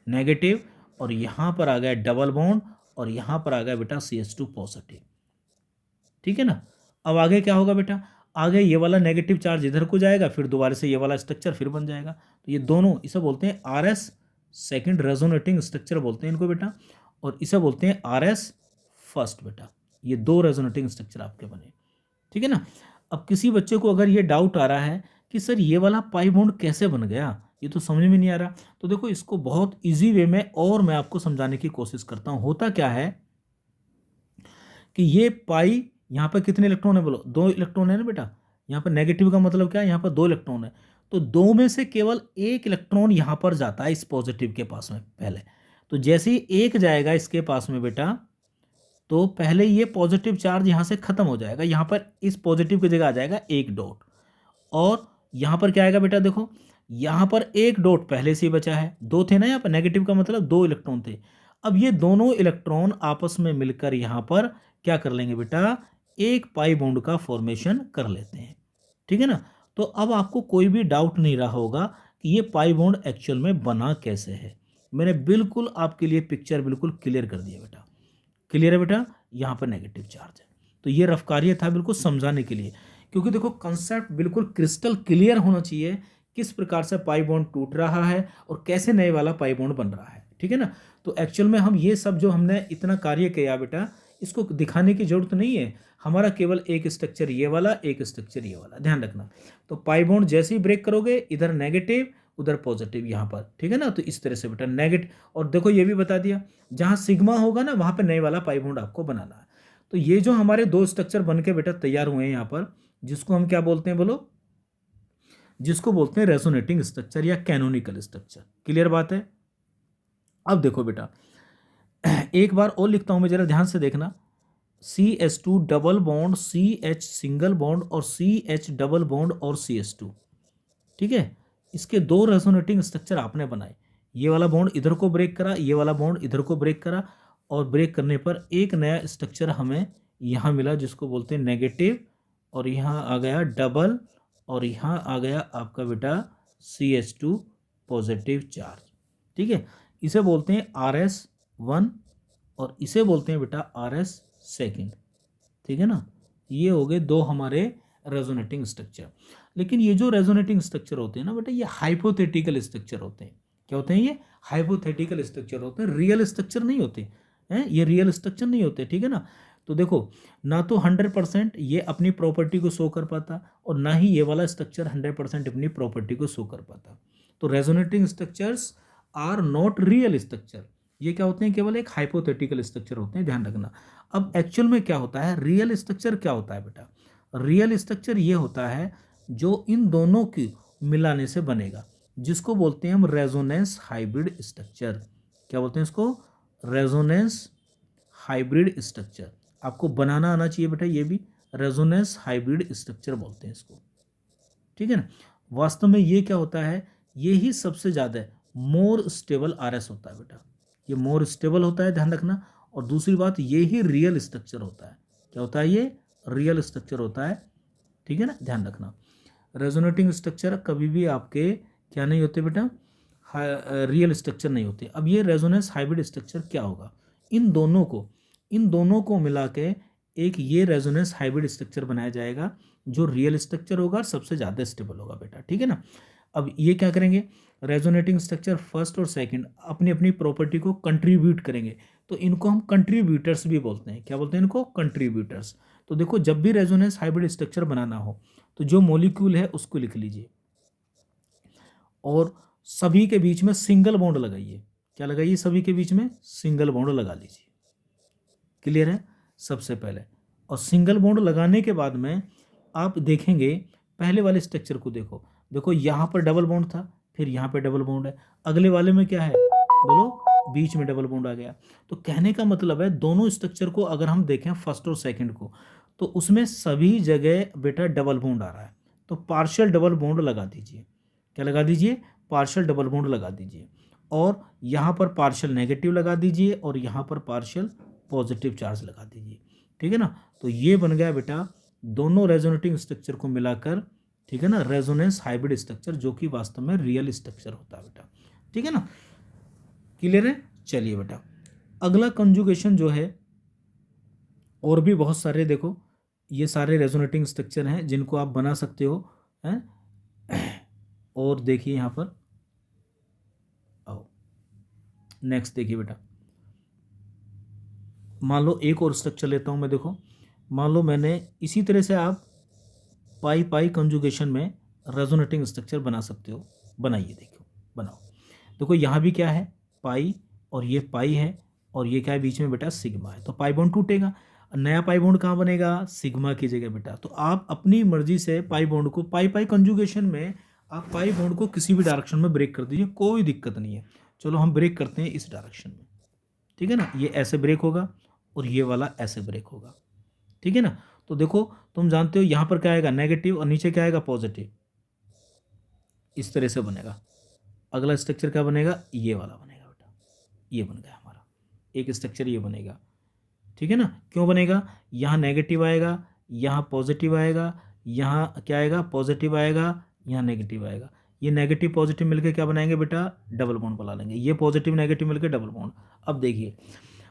नेगेटिव, और यहाँ पर आ गया डबल बॉन्ड, और यहाँ पर आ गया बेटा CH2 पॉजिटिव, ठीक है ना। अब आगे क्या होगा बेटा, आगे ये वाला नेगेटिव चार्ज इधर को जाएगा, फिर दोबारा से ये वाला स्ट्रक्चर फिर बन जाएगा। तो ये दोनों, इसे बोलते हैं RS सेकंड रेजोनेटिंग स्ट्रक्चर बोलते हैं इनको बेटा, और इसे बोलते हैं RS फर्स्ट बेटा। ये दो रेजोनेटिंग स्ट्रक्चर आपके बने, ठीक है ना। अब किसी बच्चे को अगर ये डाउट आ रहा है कि सर ये वाला पाई बॉन्ड कैसे बन गया, ये तो समझ में नहीं आ रहा, तो देखो इसको बहुत इजी वे में और मैं आपको समझाने की कोशिश करता हूँ। होता क्या है कि ये पाई, यहाँ पर कितने इलेक्ट्रॉन है बोलो, 2 इलेक्ट्रॉन है ना बेटा। यहाँ पर नेगेटिव का मतलब क्या है, यहाँ पर 2 इलेक्ट्रॉन है। तो 2 में से केवल 1 इलेक्ट्रॉन यहाँ पर जाता है इस पॉजिटिव के पास में पहले। तो जैसे ही एक जाएगा इसके पास में बेटा, तो पहले ये पॉजिटिव चार्ज यहाँ से खत्म हो जाएगा, यहाँ पर इस पॉजिटिव की जगह आ जाएगा एक डॉट। और यहाँ पर क्या आएगा बेटा, देखो यहाँ पर एक डॉट पहले से ही बचा है, 2 थे ना यहाँ पर, नेगेटिव का मतलब 2 इलेक्ट्रॉन थे। अब ये दोनों इलेक्ट्रॉन आपस में मिलकर यहाँ पर क्या कर लेंगे बेटा, एक पाई बॉन्ड का फॉर्मेशन कर लेते हैं, ठीक है ना। तो अब आपको कोई भी डाउट नहीं रहा होगा कि ये पाई बॉन्ड एक्चुअल में बना कैसे है। मैंने बिल्कुल आपके लिए पिक्चर बिल्कुल क्लियर कर दिया बेटा। क्लियर है बेटा, यहाँ पर नेगेटिव चार्ज है। तो ये रफ कार्य था बिल्कुल समझाने के लिए, क्योंकि देखो कंसेप्ट बिल्कुल क्रिस्टल क्लियर होना चाहिए, किस प्रकार से पाई बॉन्ड टूट रहा है और कैसे नए वाला पाई बॉन्ड बन रहा है, ठीक है ना। तो एक्चुअल में हम ये सब जो हमने इतना कार्य किया बेटा, इसको दिखाने की जरूरत नहीं है, हमारा केवल एक स्ट्रक्चर ये वाला, एक स्ट्रक्चर ये वाला, ध्यान रखना। तो पाई बॉन्ड जैसे ही ब्रेक करोगे, इधर नेगेटिव उधर पॉजिटिव यहाँ पर, ठीक है ना। तो इस तरह से बेटा नेगेटिव, और देखो ये भी बता दिया जहाँ सिग्मा होगा ना वहाँ पे नए वाला पाई बॉन्ड आपको बनाना है। तो ये जो हमारे दो स्ट्रक्चर बन के बेटा तैयार हुए हैं यहाँ पर, जिसको हम क्या बोलते हैं बोलो, जिसको बोलते हैं रेजोनेटिंग स्ट्रक्चर या कैनोनिकल स्ट्रक्चर। क्लियर बात है। अब देखो बेटा एक बार और लिखता हूं मैं, जरा ध्यान से देखना। CH2 double bond, CH single bond, और CH डबल बॉन्ड और CH2, ठीक है। इसके दो रेजोनेटिंग स्ट्रक्चर आपने बनाए। ये वाला बॉन्ड इधर को ब्रेक करा, ये वाला बॉन्ड इधर को ब्रेक करा, और ब्रेक करने पर एक नया स्ट्रक्चर हमें यहाँ मिला जिसको बोलते हैं नेगेटिव, और यहाँ आ गया डबल, और यहाँ आ गया आपका बेटा CH2 पॉजिटिव चार्ज। ठीक है, इसे बोलते हैं RS1 और इसे बोलते हैं बेटा RS2। ठीक है ना, ये हो गए दो हमारे रेजोनेटिंग स्ट्रक्चर। लेकिन ये जो रेजोनेटिंग स्ट्रक्चर होते हैं ना बेटा, ये हाइपोथेटिकल स्ट्रक्चर होते हैं। क्या होते हैं ये? हाइपोथेटिकल स्ट्रक्चर होते हैं, रियल स्ट्रक्चर नहीं होते हैं, ये रियल स्ट्रक्चर नहीं होते। ठीक है ना, तो देखो ना तो 100% ये अपनी प्रॉपर्टी को शो कर पाता और ना ही ये वाला स्ट्रक्चर 100% अपनी प्रॉपर्टी को शो कर पाता। तो resonating structures are not real structure, ये क्या होते हैं? केवल एक हाइपोथेटिकल स्ट्रक्चर होते हैं, ध्यान रखना। अब एक्चुअल में क्या होता है? रियल स्ट्रक्चर क्या होता है बेटा? रियल स्ट्रक्चर ये होता है जो इन दोनों की मिलाने से बनेगा, जिसको बोलते हैं हम रेजोनेंस हाइब्रिड स्ट्रक्चर। क्या बोलते हैं इसको? Resonance hybrid structure. आपको बनाना आना चाहिए बेटा, ये भी रेजोनेंस हाइब्रिड स्ट्रक्चर बोलते हैं इसको। ठीक है ना, वास्तव में ये क्या होता है? ये ही सबसे ज़्यादा मोर स्टेबल RS होता है बेटा, ये मोर स्टेबल होता है, ध्यान रखना। और दूसरी बात, ये ही रियल स्ट्रक्चर होता है। क्या होता है? ये रियल स्ट्रक्चर होता है। ठीक है ना, ध्यान रखना। रेजोनेटिंग स्ट्रक्चर कभी भी आपके क्या नहीं होते बेटा? रियल स्ट्रक्चर नहीं होते। अब ये रेजोनेंस हाइब्रिड स्ट्रक्चर क्या होगा? इन दोनों को मिला के एक ये रेजोनेंस हाइब्रिड स्ट्रक्चर बनाया जाएगा जो रियल स्ट्रक्चर होगा और सबसे ज़्यादा स्टेबल होगा बेटा। ठीक है ना, अब ये क्या करेंगे? रेजोनेटिंग स्ट्रक्चर फर्स्ट और सेकंड अपनी अपनी प्रॉपर्टी को कंट्रीब्यूट करेंगे, तो इनको हम कंट्रीब्यूटर्स भी बोलते हैं। क्या बोलते हैं इनको? कंट्रीब्यूटर्स। तो देखो, जब भी रेजोनेंस हाइब्रिड स्ट्रक्चर बनाना हो तो जो मॉलिक्यूल है उसको लिख लीजिए और सभी के बीच में सिंगल बॉन्ड लगाइए। क्या लगाइए? सभी के बीच में सिंगल बॉन्ड लगा लीजिए। क्लियर है? सबसे पहले, और सिंगल बॉन्ड लगाने के बाद में आप देखेंगे, पहले वाले स्ट्रक्चर को देखो, देखो यहाँ पर डबल बॉन्ड था, फिर यहाँ पे डबल बॉन्ड है, अगले वाले में क्या है बोलो? बीच में डबल बॉन्ड आ गया। तो कहने का मतलब है, दोनों स्ट्रक्चर को अगर हम देखें फर्स्ट और सेकंड को, तो उसमें सभी जगह बेटा डबल बॉन्ड आ रहा है, तो पार्शियल डबल बॉन्ड लगा दीजिए। क्या लगा दीजिए? पार्शियल डबल बॉन्ड लगा दीजिए। और यहाँ पर पार्शियल नेगेटिव लगा दीजिए और यहाँ पर पार्शियल पॉजिटिव चार्ज लगा दीजिए। ठीक है ना, तो ये बन गया बेटा दोनों रेजोनेटिंग स्ट्रक्चर को मिलाकर, ठीक है ना, रेजोनेंस हाइब्रिड स्ट्रक्चर, जो कि वास्तव में रियल स्ट्रक्चर होता है बेटा। ठीक है ना, क्लियर है? चलिए बेटा, अगला कंजुगेशन जो है, और भी बहुत सारे, देखो ये सारे रेजोनेटिंग स्ट्रक्चर हैं जिनको आप बना सकते हो हैं। और देखिए यहाँ पर आओ, नेक्स्ट देखिए बेटा, मान लो एक और स्ट्रक्चर लेता हूँ मैं। देखो, मान लो मैंने इसी तरह से आप पाई पाई कंजुगेशन में रेजोनेटिंग स्ट्रक्चर बना सकते हो। बनाइए, देखो बनाओ। देखो यहाँ भी क्या है? पाई, और ये पाई है, और ये क्या है बीच में बेटा? सिग्मा है। तो पाई बॉन्ड टूटेगा, नया पाई बॉन्ड कहाँ बनेगा? सिग्मा की जगह बेटा। तो आप अपनी मर्जी से पाई बॉन्ड को, पाई पाई कंजुगेशन में आप पाई बॉन्ड को किसी भी डायरेक्शन में ब्रेक कर दीजिए, कोई दिक्कत नहीं है। चलो हम ब्रेक करते हैं इस डायरेक्शन में। ठीक है ना, ये ऐसे ब्रेक होगा और ये वाला ऐसे ब्रेक होगा। ठीक है ना, तो देखो तुम जानते हो यहाँ पर क्या आएगा? नेगेटिव, और नीचे क्या आएगा? पॉजिटिव। इस तरह से बनेगा। अगला स्ट्रक्चर क्या बनेगा? ये वाला बनेगा बेटा। ये बन गया हमारा एक स्ट्रक्चर, ये बनेगा। ठीक है ना, क्यों बनेगा? यहाँ नेगेटिव आएगा, यहाँ पॉजिटिव आएगा, यहाँ क्या आएगा? पॉजिटिव आएगा, यहाँ नेगेटिव आएगा। ये नेगेटिव पॉजिटिव मिलकर क्या बनाएंगे बेटा? डबल बॉन्ड बना लेंगे। ये पॉजिटिव नेगेटिव मिलकर डबल बॉन्ड। अब देखिए,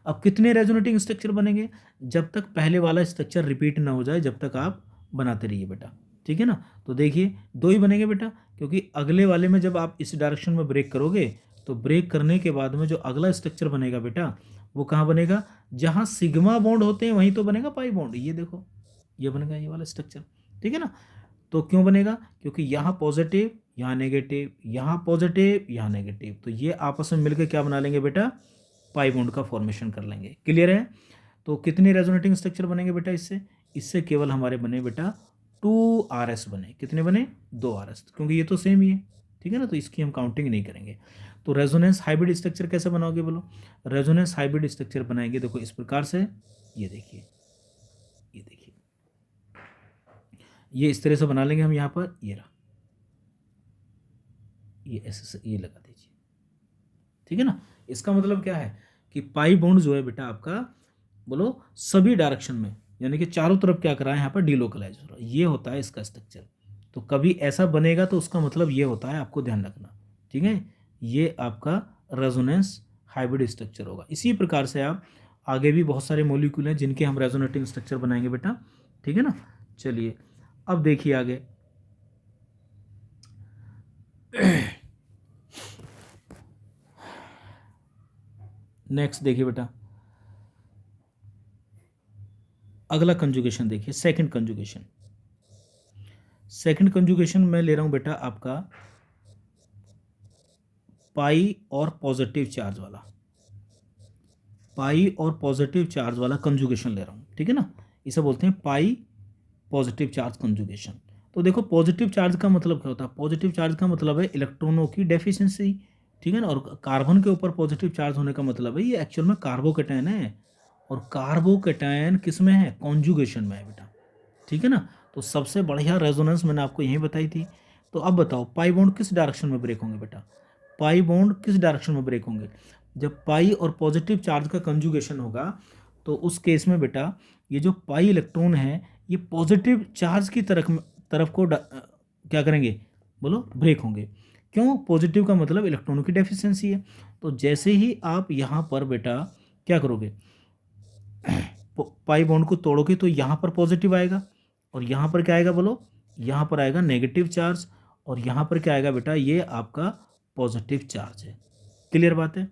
अब कितने रेजोनेटिंग स्ट्रक्चर बनेंगे? जब तक पहले वाला स्ट्रक्चर रिपीट ना हो जाए, जब तक आप बनाते रहिए बेटा। ठीक है ना, तो देखिए दो ही बनेंगे बेटा, क्योंकि अगले वाले में जब आप इस डायरेक्शन में ब्रेक करोगे तो ब्रेक करने के बाद में जो अगला स्ट्रक्चर बनेगा बेटा, वो कहाँ बनेगा? जहाँ सिग्मा बॉन्ड होते हैं वहीं तो बनेगा पाई बॉन्ड। ये देखो, ये बनेगा ये वाला स्ट्रक्चर। ठीक है ना, तो क्यों बनेगा? क्योंकि यहाँ पॉजिटिव, यहाँ नेगेटिव, यहाँ पॉजिटिव, यहाँ नेगेटिव, तो ये आपस में मिलकर क्या बना लेंगे बेटा? पाई बॉन्ड का फॉर्मेशन कर लेंगे। क्लियर है? तो कितने रेजोनेटिंग स्ट्रक्चर बनेंगे बेटा इससे? इससे केवल हमारे बने बेटा 2RS बने। कितने बने? 2RS, क्योंकि ये तो सेम ही है। ठीक है ना, तो इसकी हम काउंटिंग नहीं करेंगे। तो रेजोनेंस हाइब्रिड स्ट्रक्चर कैसे बनाओगे बोलो? रेजोनेंस हाइब्रिड स्ट्रक्चर बनाएंगे देखो इस प्रकार से। ये देखिए, ये देखिए, ये इस तरह से बना लेंगे हम। यहाँ पर ये रहा, ये ऐसे से ये लगा दीजिए। ठीक है ना, इसका मतलब क्या है कि पाई बॉन्ड जो है बेटा आपका, बोलो सभी डायरेक्शन में, यानी कि चारों तरफ क्या करा है यहाँ पर? डिलोकलाइज हो रहा है। ये होता है इसका स्ट्रक्चर। तो कभी ऐसा बनेगा तो उसका मतलब ये होता है, आपको ध्यान रखना। ठीक है, ये आपका रेजोनेंस हाइब्रिड स्ट्रक्चर होगा। इसी प्रकार से आप आगे भी बहुत सारे मॉलिक्यूल हैं जिनके हम रेजोनेटिंग स्ट्रक्चर बनाएंगे बेटा, ठीक है ना। चलिए अब देखिए आगे। नेक्स्ट देखिए बेटा, अगला कंजुगेशन देखिए, सेकंड कंजुगेशन। सेकंड कंजुगेशन मैं ले रहा हूं बेटा आपका पाई और पॉजिटिव चार्ज वाला, पाई और पॉजिटिव चार्ज वाला कंजुगेशन ले रहा हूं, ठीक है ना। इसे बोलते हैं पाई पॉजिटिव चार्ज कंजुगेशन। तो देखो पॉजिटिव चार्ज का मतलब क्या होता है, पॉजिटिव चार्ज का मतलब है इलेक्ट्रॉनों की डेफिशिएंसी, ठीक है ना। और कार्बन के ऊपर पॉजिटिव चार्ज होने का मतलब है ये एक्चुअल में कार्बोकेटायन है, और कार्बोकेटायन किस में है, कॉन्जुगेशन में है बेटा, ठीक है ना। तो सबसे बढ़िया रेजोनेंस मैंने आपको यही बताई थी। तो अब बताओ पाई बॉन्ड किस डायरेक्शन में ब्रेक होंगे बेटा, पाई बॉन्ड किस डायरेक्शन में ब्रेक होंगे, जब पाई और पॉजिटिव चार्ज का कंजुगेशन होगा तो उस केस में बेटा ये जो पाई इलेक्ट्रॉन है ये पॉजिटिव चार्ज की तरफ को क्या करेंगे, बोलो, ब्रेक होंगे। क्यों, पॉजिटिव का मतलब इलेक्ट्रॉनों की डेफिशिएंसी है। तो जैसे ही आप यहाँ पर बेटा क्या करोगे, पाई बॉन्ड को तोड़ोगे तो यहाँ पर पॉजिटिव आएगा, और यहाँ पर क्या आएगा बोलो, यहाँ पर आएगा नेगेटिव चार्ज, और यहाँ पर क्या आएगा बेटा, ये आपका पॉजिटिव चार्ज है। क्लियर बात है।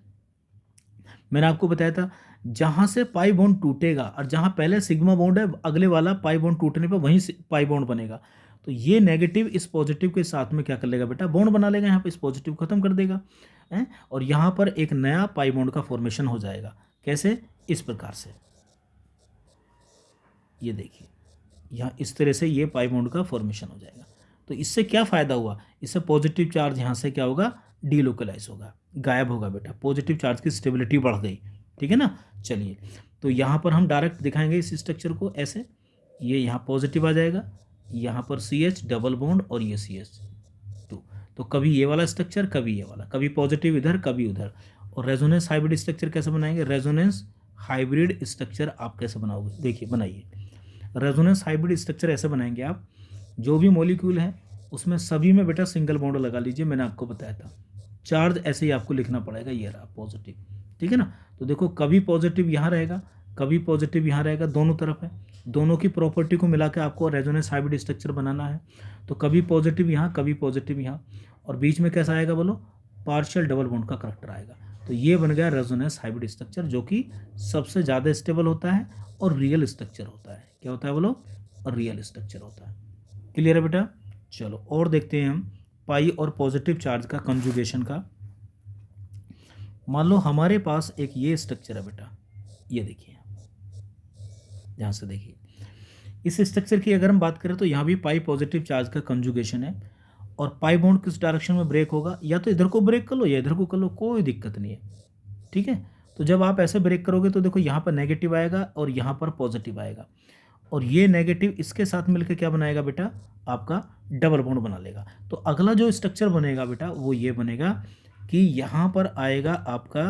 मैंने आपको बताया था जहाँ से पाई बॉन्ड टूटेगा और जहाँ पहले सिग्मा बॉन्ड है, अगले वाला पाई बॉन्ड टूटने पर वहीं से पाई बॉन्ड बनेगा। तो ये नेगेटिव इस पॉजिटिव के साथ में क्या कर लेगा बेटा, बॉन्ड बना लेगा, यहाँ पर इस पॉजिटिव खत्म कर देगा है, और यहाँ पर एक नया पाई बॉन्ड का फॉर्मेशन हो जाएगा। कैसे, इस प्रकार से, ये देखिए यहाँ इस तरह से ये पाई बॉन्ड का फॉर्मेशन हो जाएगा। तो इससे क्या फ़ायदा हुआ, इससे पॉजिटिव चार्ज यहाँ से क्या होगा, डीलोकलाइज होगा, गायब होगा बेटा, पॉजिटिव चार्ज की स्टेबिलिटी बढ़ गई, ठीक है ना। चलिए तो यहाँ पर हम डायरेक्ट दिखाएंगे इस स्ट्रक्चर को ऐसे, ये यहाँ पॉजिटिव आ जाएगा, यहाँ पर CH डबल बॉन्ड और ये CH2। तो कभी ये वाला स्ट्रक्चर, कभी ये वाला, कभी पॉजिटिव इधर कभी उधर। और रेजोनेंस हाइब्रिड स्ट्रक्चर कैसे बनाएंगे, रेजोनेंस हाइब्रिड स्ट्रक्चर आप कैसे बनाओगे, देखिए बनाइए। रेजोनेंस हाइब्रिड स्ट्रक्चर ऐसे बनाएंगे आप, जो भी मॉलिक्यूल है उसमें सभी में बेटा सिंगल बॉन्ड लगा लीजिए, मैंने आपको बताया था। चार्ज ऐसे ही आपको लिखना पड़ेगा, ये रहा पॉजिटिव, ठीक है ना। तो देखो कभी पॉजिटिव यहाँ रहेगा, कभी पॉजिटिव यहाँ रहेगा, दोनों तरफ है, दोनों की प्रॉपर्टी को मिला के आपको रेजोनेंस हाइब्रिड स्ट्रक्चर बनाना है। तो कभी पॉजिटिव यहाँ, कभी पॉजिटिव यहाँ, और बीच में कैसा आएगा बोलो, पार्शियल डबल बॉन्ड का करैक्टर आएगा। तो ये बन गया रेजोनेंस हाइब्रिड स्ट्रक्चर, जो कि सबसे ज़्यादा स्टेबल होता है और रियल स्ट्रक्चर होता है। क्या होता है बोलो, और रियल स्ट्रक्चर होता है। क्लियर है बेटा। चलो और देखते हैं हम पाई और पॉजिटिव चार्ज का कंजुगेशन का। मान लो हमारे पास एक ये स्ट्रक्चर है बेटा, ये देखिए, ध्यान से देखिए, इस स्ट्रक्चर की अगर हम बात करें तो यहाँ भी पाई पॉजिटिव चार्ज का कंजुगेशन है, और पाई बॉन्ड किस डायरेक्शन में ब्रेक होगा, या तो इधर को ब्रेक कर लो या इधर को कर लो, कोई दिक्कत नहीं है, ठीक है। तो जब आप ऐसे ब्रेक करोगे तो देखो यहाँ पर नेगेटिव आएगा और यहाँ पर पॉजिटिव आएगा, और ये नेगेटिव इसके साथ मिलकर क्या बनाएगा बेटा, आपका डबल बॉन्ड बना लेगा। तो अगला जो स्ट्रक्चर बनेगा बेटा वो ये बनेगा कि यहाँ पर आएगा आपका,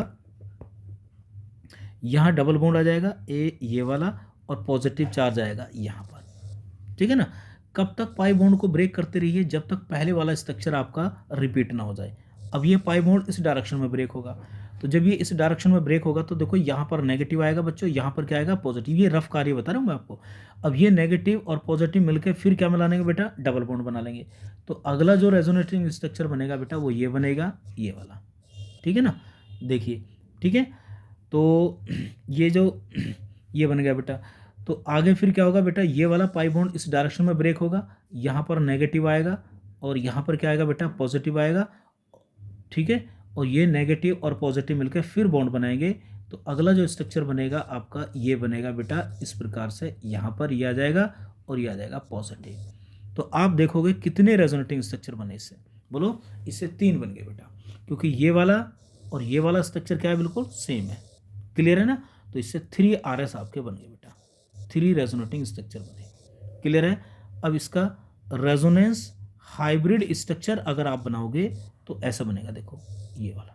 यहाँ डबल बॉन्ड आ जाएगा ये वाला, और पॉजिटिव चार्ज आएगा यहाँ पर, ठीक है ना। कब तक पाई बॉन्ड को ब्रेक करते रहिए, जब तक पहले वाला स्ट्रक्चर आपका रिपीट ना हो जाए। अब ये पाई बॉन्ड इस डायरेक्शन में ब्रेक होगा, तो जब ये इस डायरेक्शन में ब्रेक होगा तो देखो यहाँ पर नेगेटिव आएगा बच्चों, यहाँ पर क्या आएगा, पॉजिटिव। ये रफ कार्य बता रहा हूँ मैं आपको। अब ये नेगेटिव और पॉजिटिव मिलकर फिर क्या मिला लेंगे बेटा, डबल बॉन्ड बना लेंगे। तो अगला जो रेजोनेटिंग स्ट्रक्चर बनेगा बेटा वो ये बनेगा, ये वाला, ठीक है ना। देखिए ठीक है, तो ये जो ये बन गया बेटा। तो आगे फिर क्या होगा बेटा, ये वाला पाई बॉन्ड इस डायरेक्शन में ब्रेक होगा, यहाँ पर नेगेटिव आएगा और यहाँ पर क्या आएगा बेटा, पॉजिटिव आएगा, ठीक है। और ये नेगेटिव और पॉजिटिव मिलकर फिर बॉन्ड बनाएंगे। तो अगला जो स्ट्रक्चर बनेगा आपका ये बनेगा बेटा इस प्रकार से, यहाँ पर ये आ जाएगा और ये आ जाएगा पॉजिटिव। तो आप देखोगे कितने रेजोनेटिंग स्ट्रक्चर बने इससे, बोलो, इससे 3 बन गए बेटा, क्योंकि ये वाला और ये वाला स्ट्रक्चर क्या है, बिल्कुल सेम है। क्लियर है ना। तो इससे 3 RS आपके बन गए बेटा, 3 रेजोनेटिंग स्ट्रक्चर बने। क्लियर है। अब इसका रेजोनेंस हाइब्रिड स्ट्रक्चर अगर आप बनाओगे तो ऐसा बनेगा, देखो ये वाला,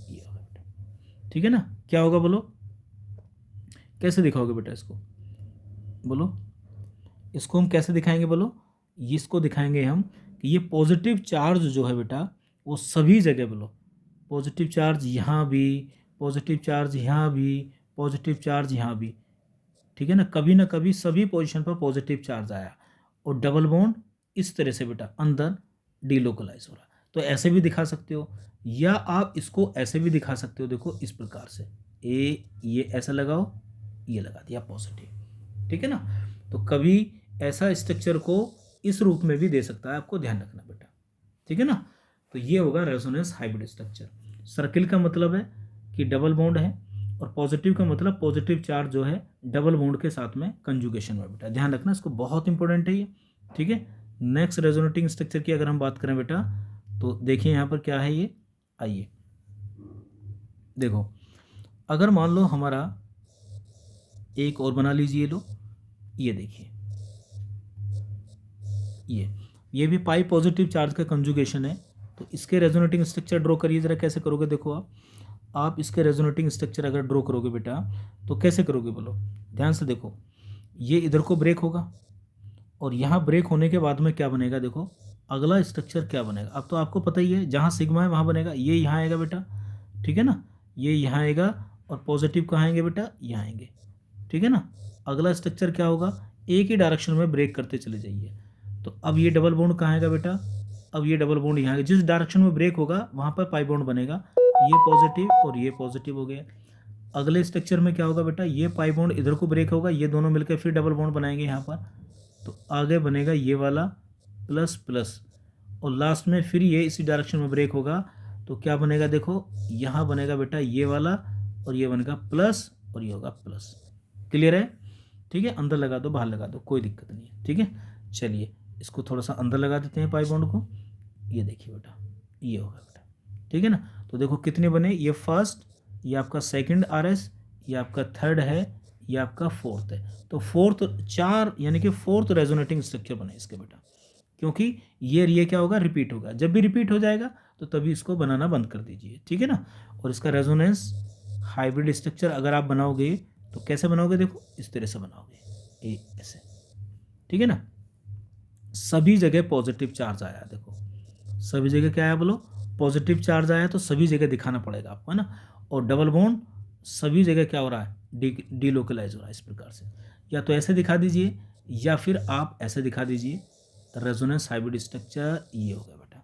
ये होगा बेटा, ठीक है ना। क्या होगा बोलो, कैसे दिखाओगे बेटा इसको, बोलो, इसको हम कैसे दिखाएंगे बोलो। इसको दिखाएंगे हम कि ये पॉजिटिव चार्ज जो है बेटा वो सभी जगह बोलो पॉजिटिव चार्ज यहाँ भी, पॉजिटिव चार्ज यहाँ भी, पॉजिटिव चार्ज यहाँ भी, ठीक है ना कभी सभी पोजीशन पर पॉजिटिव चार्ज आया और डबल बॉन्ड इस तरह से बेटा अंदर डीलोकलाइज हो रहा। तो ऐसे भी दिखा सकते हो या आप इसको ऐसे भी दिखा सकते हो, देखो इस प्रकार से ये ऐसा लगाओ, ये लगा दिया पॉजिटिव, ठीक है ना। तो कभी ऐसा स्ट्रक्चर को इस रूप में भी दे सकता है, आपको ध्यान रखना बेटा, ठीक है ना। तो ये होगा रेजोनेंस हाइब्रिड स्ट्रक्चर। सर्किल का मतलब है कि डबल बॉन्ड है और पॉजिटिव का मतलब पॉजिटिव चार्ज जो है डबल बॉन्ड के साथ में कंजुगेशन में बेटा, ध्यान रखना इसको, बहुत इंपॉर्टेंट है ये, ठीक है। नेक्स्ट रेजोनेटिंग स्ट्रक्चर की अगर हम बात करें बेटा तो देखिए यहाँ पर क्या है ये, आइए देखो, अगर मान लो हमारा एक और बना लीजिए, लो ये देखिए, ये भी पाई पॉजिटिव चार्ज का कंजुगेशन है। तो इसके रेजोनेटिंग स्ट्रक्चर ड्रॉ करिए जरा, कैसे करोगे, देखो आप इसके रेजोनेटिंग स्ट्रक्चर अगर ड्रॉ करोगे बेटा तो कैसे करोगे बोलो, ध्यान से देखो, ये इधर को ब्रेक होगा और यहाँ ब्रेक होने के बाद में क्या बनेगा, देखो अगला स्ट्रक्चर क्या बनेगा। अब तो आपको पता ही है, जहाँ सिग्मा है वहाँ बनेगा, ये यहाँ आएगा बेटा, ठीक है ना, ये यहाँ आएगा और पॉजिटिव कहाँ आएंगे बेटा, यहाँ आएंगे, ठीक है ना। अगला स्ट्रक्चर क्या होगा, एक ही डायरेक्शन में ब्रेक करते चले जाइए। तो अब ये डबल बॉन्ड कहाँ आएगा बेटा, अब ये डबल बॉन्ड यहाँ, जिस डायरेक्शन में ब्रेक होगा वहाँ पर पाई बॉन्ड बनेगा, ये पॉजिटिव और ये पॉजिटिव हो गया। अगले स्ट्रक्चर में क्या होगा बेटा, ये पाई बॉन्ड इधर को ब्रेक होगा, ये दोनों मिलकर फिर डबल बॉन्ड बनाएंगे यहाँ पर, तो आगे बनेगा ये वाला प्लस प्लस और लास्ट में फिर ये इसी डायरेक्शन में ब्रेक होगा, तो क्या बनेगा, देखो यहाँ बनेगा बेटा ये वाला और ये बनेगा प्लस और ये होगा प्लस। क्लियर है, ठीक है, अंदर लगा दो बाहर लगा दो कोई दिक्कत नहीं है, ठीक है। चलिए इसको थोड़ा सा अंदर लगा देते हैं पाई बॉन्ड को, ये देखिए बेटा ये होगा बेटा, ठीक है ना। तो देखो कितने बने, ये फर्स्ट, ये आपका सेकंड आरएस, ये आपका थर्ड है, ये आपका फोर्थ है। तो फोर्थ चार यानी कि फोर्थ रेजोनेटिंग स्ट्रक्चर बने इसके बेटा, क्योंकि ये क्या होगा, रिपीट होगा, जब भी रिपीट हो जाएगा तो तभी इसको बनाना बंद कर दीजिए, ठीक है ना। और इसका रेजोनेंस हाइब्रिड स्ट्रक्चर अगर आप बनाओगे तो कैसे बनाओगे, देखो इस तरह से बनाओगे, ऐसे, ठीक है ना। सभी जगह पॉजिटिव चार्ज आया, देखो सभी जगह क्या आया बोलो, पॉजिटिव चार्ज आया, तो सभी जगह दिखाना पड़ेगा आपको, है ना। और डबल बॉन्ड सभी जगह क्या हो रहा है, डीलोकलाइज हो रहा है, इस प्रकार से। या तो ऐसे दिखा दीजिए या फिर आप ऐसे दिखा दीजिए, रेजोनेंस हाइब्रिड स्ट्रक्चर ये हो गया बेटा,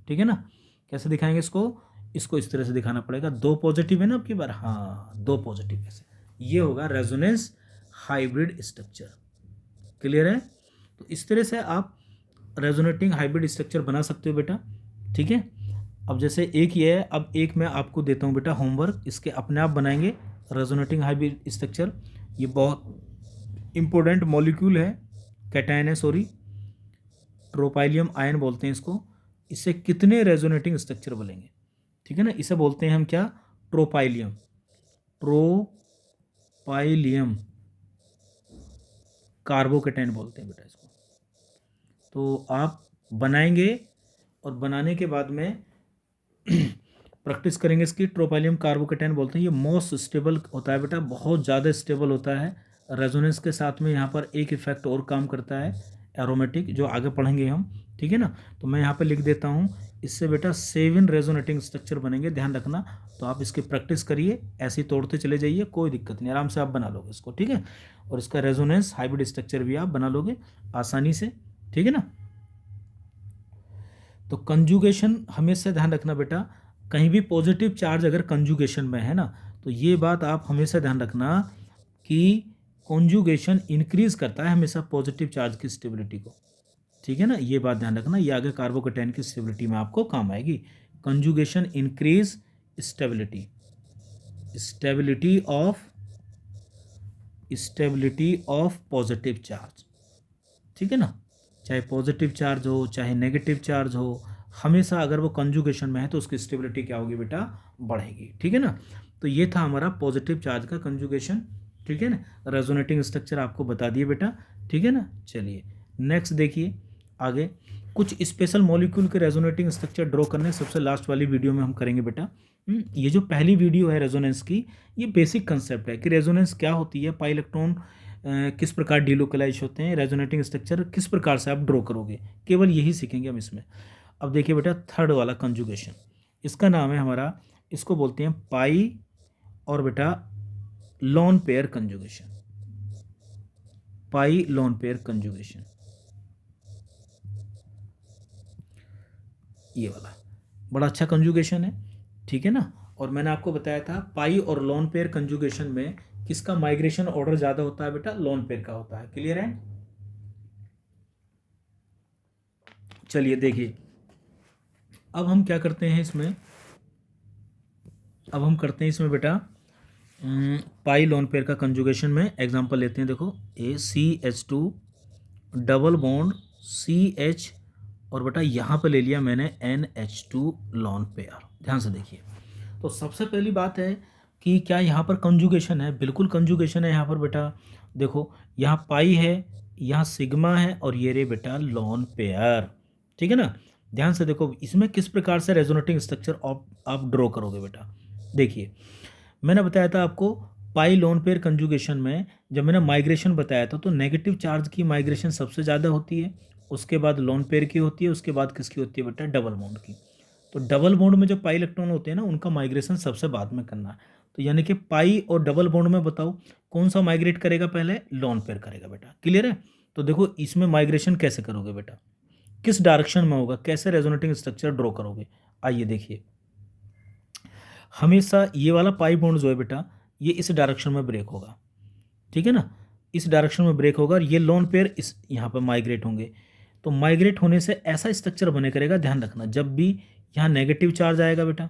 ठीक है ना। कैसे दिखाएंगे इसको इस तरह से दिखाना पड़ेगा, दो पॉजिटिव है ना आपकी बार, हाँ दो पॉजिटिव, ऐसे ये होगा रेजोनेंस हाइब्रिड स्ट्रक्चर। क्लियर है, तो इस तरह से आप रेजोनेटिंग हाइब्रिड स्ट्रक्चर बना सकते हो बेटा, ठीक है। अब जैसे एक ये है, अब एक मैं आपको देता हूँ बेटा होमवर्क, इसके अपने आप बनाएंगे रेजोनेटिंग हाइब्रिड स्ट्रक्चर। ये बहुत इंपॉर्टेंट मॉलिक्यूल है, कैटायन है सॉरी, ट्रोपाइलियम आयन बोलते हैं इसको। इससे कितने रेजोनेटिंग स्ट्रक्चर बनेंगे, ठीक है ना। इसे बोलते हैं हम क्या, ट्रोपाइलियम, ट्रोपाइलियम कार्बोकेटायन बोलते हैं बेटा इसको। तो आप बनाएंगे और बनाने के बाद में प्रैक्टिस करेंगे इसकी। ट्रोपाइलियम कार्बोकेटायन बोलते हैं, ये मोस्ट स्टेबल होता है बेटा, बहुत ज़्यादा स्टेबल होता है। रेजोनेंस के साथ में यहाँ पर एक इफेक्ट और काम करता है, एरोमेटिक, जो आगे पढ़ेंगे हम, ठीक है ना। तो मैं यहाँ पे लिख देता हूँ, इससे बेटा 7 रेजोनेटिंग स्ट्रक्चर बनेंगे, ध्यान रखना। तो आप इसकी प्रैक्टिस करिए, ऐसे ही तोड़ते चले जाइए, कोई दिक्कत नहीं, आराम से आप बना लोगे इसको, ठीक है। और इसका रेजोनेंस हाइब्रिड स्ट्रक्चर भी आप बना लोगे आसानी से, ठीक है ना। तो कंजुगेशन हमेशा ध्यान रखना बेटा, कहीं भी पॉजिटिव चार्ज अगर कंजुगेशन में है ना, तो ये बात आप हमेशा ध्यान रखना कि कॉन्जुगेशन इंक्रीज करता है हमेशा पॉजिटिव चार्ज की स्टेबिलिटी को, ठीक है ना। ये बात ध्यान रखना, ये आगे कार्बोकेटायन की स्टेबिलिटी में आपको काम आएगी। Conjugation increase stability, stability of positive charge, ठीक है ना। चाहे पॉजिटिव चार्ज हो चाहे नेगेटिव चार्ज हो, हमेशा अगर वो कंजुगेशन में है तो उसकी स्टेबिलिटी क्या होगी बेटा, बढ़ेगी, ठीक है ना। तो ये था हमारा पॉजिटिव चार्ज का कंजुगेशन, ठीक है ना। रेजोनेटिंग स्ट्रक्चर आपको बता दिए बेटा, ठीक है ना। चलिए नेक्स्ट देखिए, आगे कुछ स्पेशल मॉलिक्यूल के रेजोनेटिंग स्ट्रक्चर ड्रॉ करने सबसे लास्ट वाली वीडियो में हम करेंगे बेटा। ये जो पहली वीडियो है रेजोनेंस की, ये बेसिक कंसेप्ट है कि रेजोनेंस क्या होती है, पाई इलेक्ट्रॉन किस प्रकार डीलोकलाइज होते हैं, रेजोनेटिंग स्ट्रक्चर किस प्रकार से आप ड्रॉ करोगे, केवल यही सीखेंगे हम इसमें। अब देखिए बेटा थर्ड वाला कंजुगेशन, इसका नाम है हमारा, इसको बोलते हैं पाई और बेटा लोन पेयर कंजुगेशन, पाई लोन पेयर कंजुगेशन, ये वाला बड़ा अच्छा कंजुगेशन है, ठीक है ना। और मैंने आपको बताया था पाई और लोन पेयर कंजुगेशन में किसका माइग्रेशन ऑर्डर ज़्यादा होता है बेटा, लोन पेयर का होता है। क्लियर है? चलिए देखिए अब हम क्या करते हैं इसमें, अब हम करते हैं इसमें बेटा पाई लोन पेयर का कंजुगेशन में एग्जांपल लेते हैं। देखो ACH2 डबल बॉन्ड CH और बेटा यहाँ पे ले लिया मैंने NH2 लोन पेयर। ध्यान से देखिए, तो सबसे पहली बात है कि क्या यहाँ पर कंजुगेशन है, बिल्कुल कंजुगेशन है यहाँ पर बेटा। देखो यहाँ पाई है, यहाँ सिग्मा है और ये रे बेटा लोन पेयर, ठीक है ना। ध्यान से देखो इसमें किस प्रकार से रेजोनेटिंग स्ट्रक्चर आप ड्रॉ करोगे बेटा। देखिए मैंने बताया था आपको पाई लोन पेयर कंजुगेशन में, जब मैंने माइग्रेशन बताया था तो नेगेटिव चार्ज की माइग्रेशन सबसे ज़्यादा होती है, उसके बाद लोन पेयर की होती है, उसके बाद किसकी होती है बेटा, डबल बॉन्ड की। तो डबल बॉन्ड में जो पाई इलेक्ट्रॉन होते हैं ना उनका माइग्रेशन सबसे बाद में करना है। तो यानी कि पाई और डबल बॉन्ड में बताओ कौन सा माइग्रेट करेगा, पहले लोन पेयर करेगा बेटा। क्लियर है? तो देखो इसमें माइग्रेशन कैसे करोगे बेटा, किस डायरेक्शन में होगा, कैसे रेजोनेटिंग स्ट्रक्चर ड्रॉ करोगे। आइए देखिए, हमेशा ये वाला पाई बॉन्ड जो है बेटा ये इस डायरेक्शन में ब्रेक होगा, ठीक है ना, इस डायरेक्शन में ब्रेक होगा और ये लोन पेयर इस यहाँ पर माइग्रेट होंगे। तो माइग्रेट होने से ऐसा स्ट्रक्चर बने करेगा, ध्यान रखना जब भी यहाँ नेगेटिव चार्ज आएगा बेटा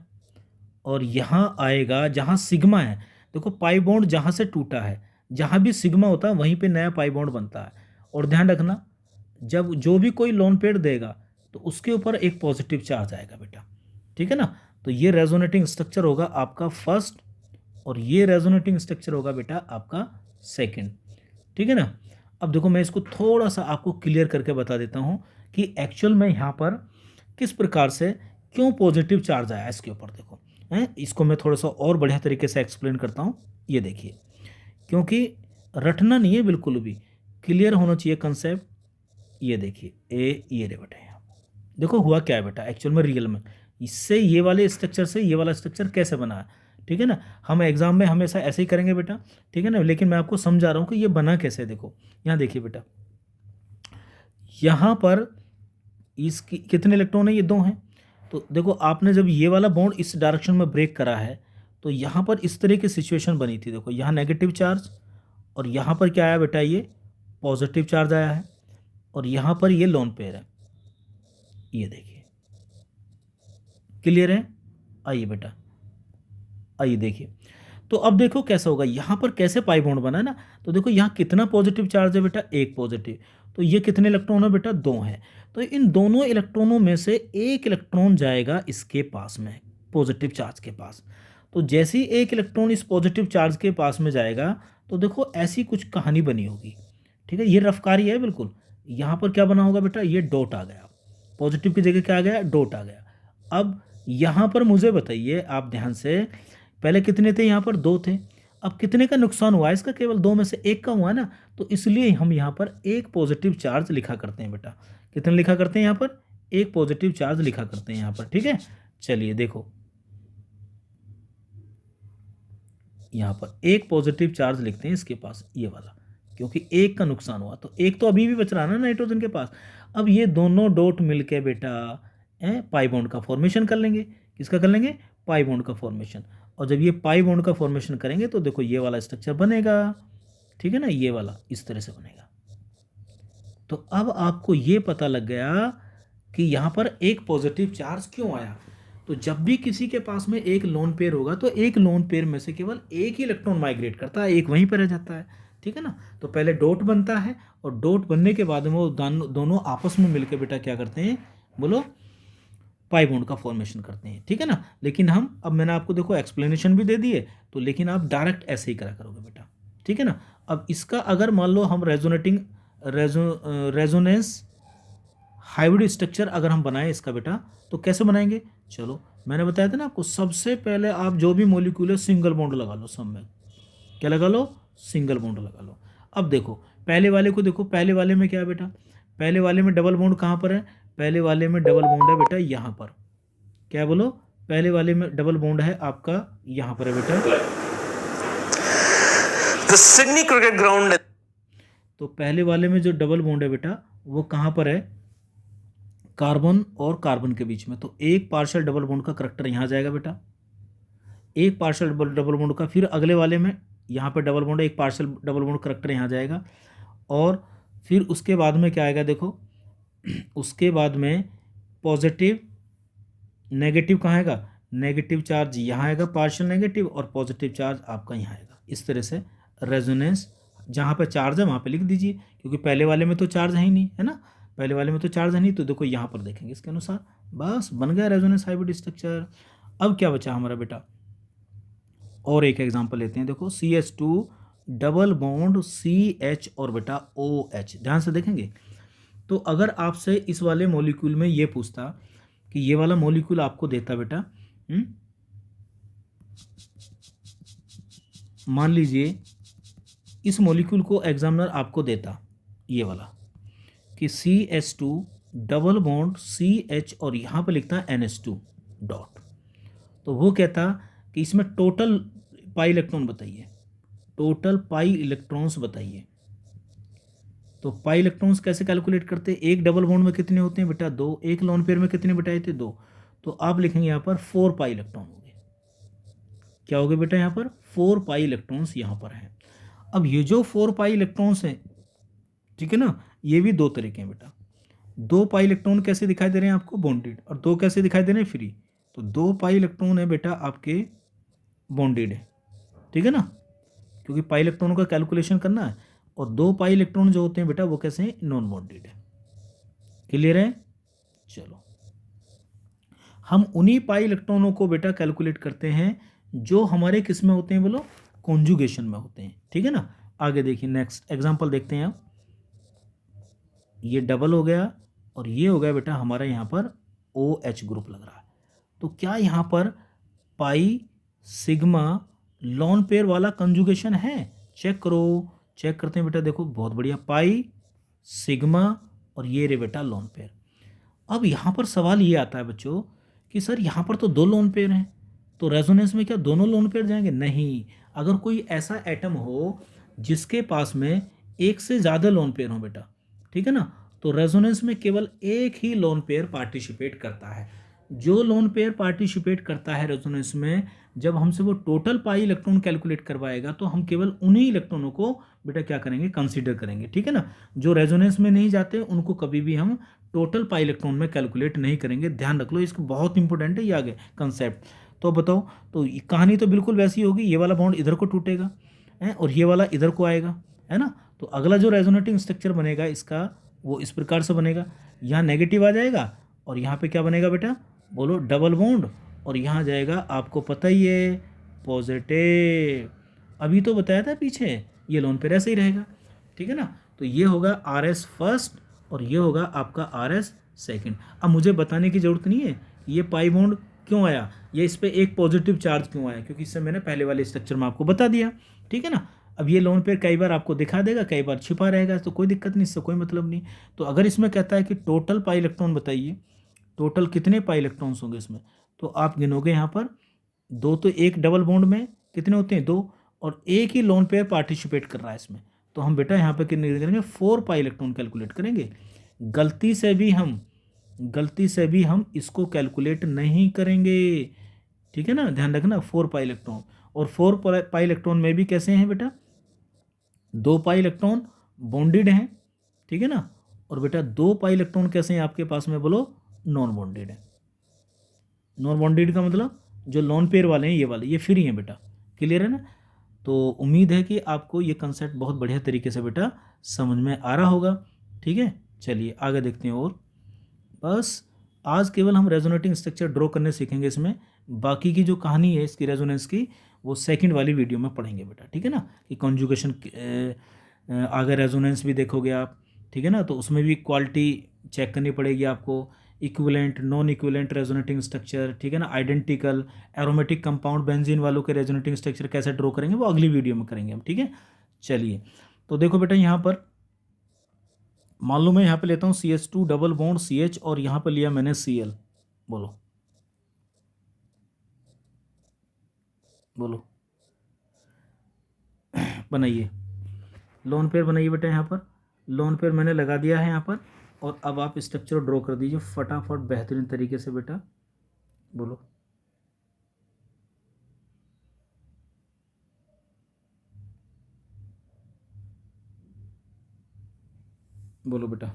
और यहाँ आएगा जहाँ सिग्मा है, देखो पाई बॉन्ड जहाँ से टूटा है जहाँ भी सिग्मा होता है वहीं पे नया पाई बॉन्ड बनता है। और ध्यान रखना जब जो भी कोई लोन पेयर देगा तो उसके ऊपर एक पॉजिटिव चार्ज आएगा बेटा, ठीक है ना। तो ये रेजोनेटिंग स्ट्रक्चर होगा आपका फर्स्ट और ये रेजोनेटिंग स्ट्रक्चर होगा बेटा आपका सेकंड, ठीक है ना। अब देखो मैं इसको थोड़ा सा आपको क्लियर करके बता देता हूँ कि एक्चुअल में यहाँ पर किस प्रकार से क्यों पॉजिटिव चार्ज आया इसके ऊपर। देखो हैं, इसको मैं थोड़ा सा और बढ़िया तरीके से एक्सप्लेन करता हूँ। ये देखिए, क्योंकि रटना नहीं है, बिल्कुल भी क्लियर होना चाहिए कंसेप्ट। ये देखिए ये रे बेटा, यहाँ देखो हुआ क्या है बेटा एक्चुअल में रियल में, इससे ये वाले स्ट्रक्चर से ये वाला स्ट्रक्चर कैसे बना है, ठीक है ना। हम एग्जाम में हमेशा ऐसे ही करेंगे बेटा, ठीक है ना, लेकिन मैं आपको समझा रहा हूँ कि ये बना कैसे। देखो यहाँ देखिए बेटा, यहाँ पर इसकी कितने इलेक्ट्रॉन है, ये 2 हैं। तो देखो आपने जब ये वाला बॉन्ड इस डायरेक्शन में ब्रेक करा है तो यहाँ पर इस तरह की सिचुएशन बनी थी। देखो यहाँ नेगेटिव चार्ज और यहाँ पर क्या आया बेटा, ये पॉजिटिव चार्ज आया है और यहाँ पर ये लोन पेयर है। ये देखिए क्लियर है? आइए बेटा, आइए देखिए, तो अब देखो कैसा होगा, यहाँ पर कैसे पाई बॉन्ड बना है ना। तो देखो यहाँ कितना पॉजिटिव चार्ज है बेटा, एक पॉजिटिव। तो ये कितने इलेक्ट्रॉन है बेटा, 2 हैं। तो इन दोनों इलेक्ट्रॉनों में से एक इलेक्ट्रॉन जाएगा इसके पास में, पॉजिटिव चार्ज के पास। तो जैसे ही एक इलेक्ट्रॉन इस पॉजिटिव चार्ज के पास में जाएगा तो देखो ऐसी कुछ कहानी बनी होगी, ठीक है। ये रफकारी है बिल्कुल। यहाँ पर क्या बना होगा बेटा, ये डॉट आ गया, पॉजिटिव की जगह क्या आ गया, डॉट आ गया। अब यहाँ पर मुझे बताइए आप ध्यान से, पहले कितने थे, यहाँ पर 2 थे। अब कितने का नुकसान हुआ, इसका केवल 2 में से 1 का हुआ ना। तो इसलिए हम यहाँ पर एक पॉजिटिव चार्ज लिखा करते हैं बेटा। कितने लिखा करते हैं यहाँ पर, एक पॉजिटिव चार्ज लिखा करते हैं यहाँ पर, ठीक है। चलिए देखो यहाँ पर एक पॉजिटिव चार्ज लिखते हैं इसके पास, ये वाला, क्योंकि 1 का नुकसान हुआ। तो 1 तो अभी भी बच रहा है ना नाइट्रोजन के पास। अब ये दोनों डॉट मिलके बेटा पाई बॉन्ड का फॉर्मेशन कर लेंगे। किसका कर लेंगे, पाई बॉन्ड का फॉर्मेशन। और जब ये पाई बॉन्ड का फॉर्मेशन करेंगे तो देखो ये वाला स्ट्रक्चर बनेगा, ठीक है ना, ये वाला इस तरह से बनेगा। तो अब आपको ये पता लग गया कि यहाँ पर एक पॉजिटिव चार्ज क्यों आया। तो जब भी किसी के पास में एक लोन पेयर होगा तो एक लोन पेयर में से केवल एक ही इलेक्ट्रॉन माइग्रेट करता है, एक वहीं पर रह जाता है, ठीक है ना। तो पहले डॉट बनता है और डॉट बनने के बाद में वो दोनों आपस में मिलकर बेटा क्या करते हैं, बोलो, पाई बॉन्ड का फॉर्मेशन करते हैं, ठीक है ना। लेकिन हम, अब मैंने आपको देखो एक्सप्लेनेशन भी दे दिए, तो लेकिन आप डायरेक्ट ऐसे ही करा करोगे बेटा, ठीक है ना। अब इसका अगर मान लो हम रेजोनेंस हाइब्रिड स्ट्रक्चर अगर हम बनाएं इसका बेटा, तो कैसे बनाएंगे। चलो मैंने बताया था ना आपको, सबसे पहले आप जो भी मॉलिक्यूल है सिंगल बॉन्ड लगा लो, सब में क्या लगा लो, सिंगल बॉन्ड लगा लो। अब देखो पहले वाले को देखो, पहले वाले में क्या है बेटा, पहले वाले में डबल बॉन्ड कहाँ पर है, पहले वाले में डबल बॉन्ड है बेटा यहाँ पर, क्या बोलो, पहले वाले में डबल बॉन्ड है आपका यहाँ पर है बेटा, The Sydney cricket ground. तो पहले वाले में जो डबल बॉन्ड है बेटा वो कहाँ पर है, कार्बन और कार्बन के बीच में। तो एक पार्शियल डबल बॉन्ड का करैक्टर यहाँ जाएगा बेटा, एक पार्शियल डबल बॉन्ड का, फिर अगले वाले में यहाँ पे डबल बॉन्ड है, एक पार्शियल डबल बॉन्ड करैक्टर यहाँ जाएगा, और फिर उसके बाद में क्या आएगा देखो, उसके बाद में पॉजिटिव नेगेटिव कहाँ आएगा, नेगेटिव चार्ज यहाँ आएगा पार्शियल नेगेटिव, और पॉजिटिव चार्ज आपका यहाँ आएगा। इस तरह से रेजोनेंस, जहाँ पे चार्ज है वहाँ पे लिख दीजिए, क्योंकि पहले वाले में तो चार्ज है ही नहीं, है ना, पहले वाले में तो चार्ज है नहीं, तो देखो यहाँ पर देखेंगे इसके अनुसार, बस बन गया रेजोनेंस हाइब्रिड स्ट्रक्चर। अब क्या बचा हमारा बेटा, और एक एग्जांपल लेते हैं, देखो CH2 डबल बॉन्ड CH और बेटा OH, ध्यान से देखेंगे। तो अगर आपसे इस वाले मॉलिक्यूल में ये पूछता कि ये वाला मॉलिक्यूल आपको देता बेटा, मान लीजिए इस मॉलिक्यूल को एग्जामिनर आपको देता ये वाला कि CH2 डबल बॉन्ड CH और यहाँ पे लिखता है NH2 डॉट, तो वो कहता कि इसमें टोटल पाई इलेक्ट्रॉन बताइए, टोटल पाई इलेक्ट्रॉन्स बताइए। तो पाई इलेक्ट्रॉन्स कैसे कैलकुलेट करते हैं, एक डबल बॉन्ड में कितने होते हैं बेटा 2, एक लोन पेयर में कितने बताए थे 2, तो आप लिखेंगे यहाँ पर 4 पाई इलेक्ट्रॉन हो गए, क्या हो गए बेटा यहाँ पर 4 पाई इलेक्ट्रॉन्स यहाँ पर हैं। अब ये जो 4 पाई इलेक्ट्रॉन्स हैं, ठीक है ना, ये भी दो तरह के हैं बेटा, 2 पाई इलेक्ट्रॉन कैसे दिखाई दे रहे हैं आपको बॉन्डेड, और 2 कैसे दिखाई दे रहे हैं फ्री। तो 2 पाई इलेक्ट्रॉन है बेटा आपके बॉन्डेड है, ठीक है ना, क्योंकि पाई इलेक्ट्रॉनों का कैलकुलेशन करना है, और 2 पाई इलेक्ट्रॉन जो होते हैं बेटा वो कैसे हैं, नॉन बॉन्डेड है। क्लियर है, चलो हम उन्हीं पाई इलेक्ट्रॉनों को बेटा कैलकुलेट करते हैं जो हमारे किस में होते हैं बोलो, कॉन्जुगेशन में होते हैं, ठीक है ना। आगे देखिए नेक्स्ट एग्जांपल देखते हैं आप, ये डबल हो गया और ये हो गया बेटा हमारा यहाँ पर OH ग्रुप लग रहा है। तो क्या यहाँ पर पाई सिग्मा लॉन पेयर वाला कंजुगेशन है, चेक करो, चेक करते हैं बेटा, देखो बहुत बढ़िया, पाई सिग्मा और ये रे बेटा लॉन पेयर। अब यहाँ पर सवाल ये आता है बच्चों कि सर यहाँ पर तो 2 लोन पेयर हैं, तो रेजोनेंस में क्या दोनों लोन पेयर जाएंगे, नहीं, अगर कोई ऐसा एटम हो जिसके पास में एक से ज़्यादा लोन पेयर हो बेटा, ठीक है ना, तो रेजोनेंस में केवल एक ही लोन पेयर पार्टिसिपेट करता है। जो लोन पेयर पार्टिसिपेट करता है रेजोनेंस में, जब हमसे वो टोटल पाई इलेक्ट्रॉन कैलकुलेट करवाएगा तो हम केवल उन्हीं इलेक्ट्रॉनों को बेटा क्या करेंगे, कंसीडर करेंगे, ठीक है ना। जो रेजोनेंस में नहीं जाते उनको कभी भी हम टोटल पाई इलेक्ट्रॉन में कैलकुलेट नहीं करेंगे, ध्यान रख लो, इसको बहुत इंपॉर्टेंट है ये आगे कंसेप्ट। तो बताओ, तो कहानी तो बिल्कुल वैसी होगी, ये वाला बॉन्ड इधर को टूटेगा है और ये वाला इधर को आएगा, है ना। तो अगला जो रेजोनेटिंग स्ट्रक्चर बनेगा इसका वो इस प्रकार से बनेगा, यहाँ नेगेटिव आ जाएगा और यहाँ पे क्या बनेगा बेटा बोलो, डबल बॉन्ड, और यहाँ जाएगा आपको पता ही है पॉजिटिव। अभी तो बताया था पीछे, ये लोन पेयर ऐसे ही रहेगा, ठीक है ना। तो ये होगा RS फर्स्ट और ये होगा आपका RS सेकंड। अब मुझे बताने की ज़रूरत नहीं है ये पाई बॉन्ड क्यों आया, ये इस पर एक पॉजिटिव चार्ज क्यों आया, क्योंकि इससे मैंने पहले वाले स्ट्रक्चर में आपको बता दिया, ठीक है ना। अब ये लोन पेयर कई बार आपको दिखा देगा, कई बार छिपा रहेगा, तो कोई दिक्कत नहीं, इससे कोई मतलब नहीं। तो अगर इसमें कहता है कि टोटल पाई इलेक्ट्रॉन बताइए, टोटल कितने पाई इलेक्ट्रॉन्स होंगे इसमें, तो आप गिनोगे यहाँ पर 2, तो एक डबल बॉन्ड में कितने होते हैं 2, और एक ही लोन पेयर पार्टिसिपेट कर रहा है इसमें, तो हम बेटा यहाँ पे कितने करेंगे 4 पाई इलेक्ट्रॉन कैलकुलेट करेंगे। गलती से भी हम इसको कैलकुलेट नहीं करेंगे, ठीक है ना, ध्यान रखना 4 पाई इलेक्ट्रॉन, और 4 पाई इलेक्ट्रॉन में भी कैसे हैं बेटा 2 पाई इलेक्ट्रॉन बॉन्डेड हैं, ठीक है ना, और बेटा 2 पाई इलेक्ट्रॉन कैसे हैं आपके पास में बोलो, नॉन बॉन्डेड है। नॉन बॉन्डेड का मतलब जो लॉन पेयर वाले हैं ये वाले, ये फ्री हैं बेटा, क्लियर है ना। तो उम्मीद है कि आपको ये कंसेप्ट बहुत बढ़िया तरीके से बेटा समझ में आ रहा होगा, ठीक है। चलिए आगे देखते हैं, और बस आज केवल हम रेजोनेटिंग स्ट्रक्चर ड्रॉ करने सीखेंगे इसमें, बाकी की जो कहानी है इसकी रेजोनेंस की वो सेकंड वाली वीडियो में पढ़ेंगे बेटा, ठीक है ना, कि कॉन्जुगेशन आगे रेजोनेंस भी देखोगे आप, ठीक है ना, तो उसमें भी क्वालिटी चेक करनी पड़ेगी आपको, equivalent non equivalent resonating structure, ठीक है ना, आइडेंटिकल एरोमेटिक कंपाउंड बेंजीन वालों के रेजोनेटिंग स्ट्रक्चर कैसे ड्रॉ करेंगे वो अगली वीडियो में करेंगे हम, ठीक है। चलिए तो देखो बेटा यहाँ पर मान लो मैं यहाँ पे लेता हूँ CH2 डबल बॉन्ड CH और यहाँ पे लिया मैंने Cl। बोलो बोलो, बनाइए लोन पेयर, बनाइए बेटा। यहाँ पर लोन पेयर मैंने लगा दिया है यहाँ पर, और अब आप स्ट्रक्चर ड्रॉ कर दीजिए फटाफट बेहतरीन तरीके से बेटा। बोलो बोलो बेटा,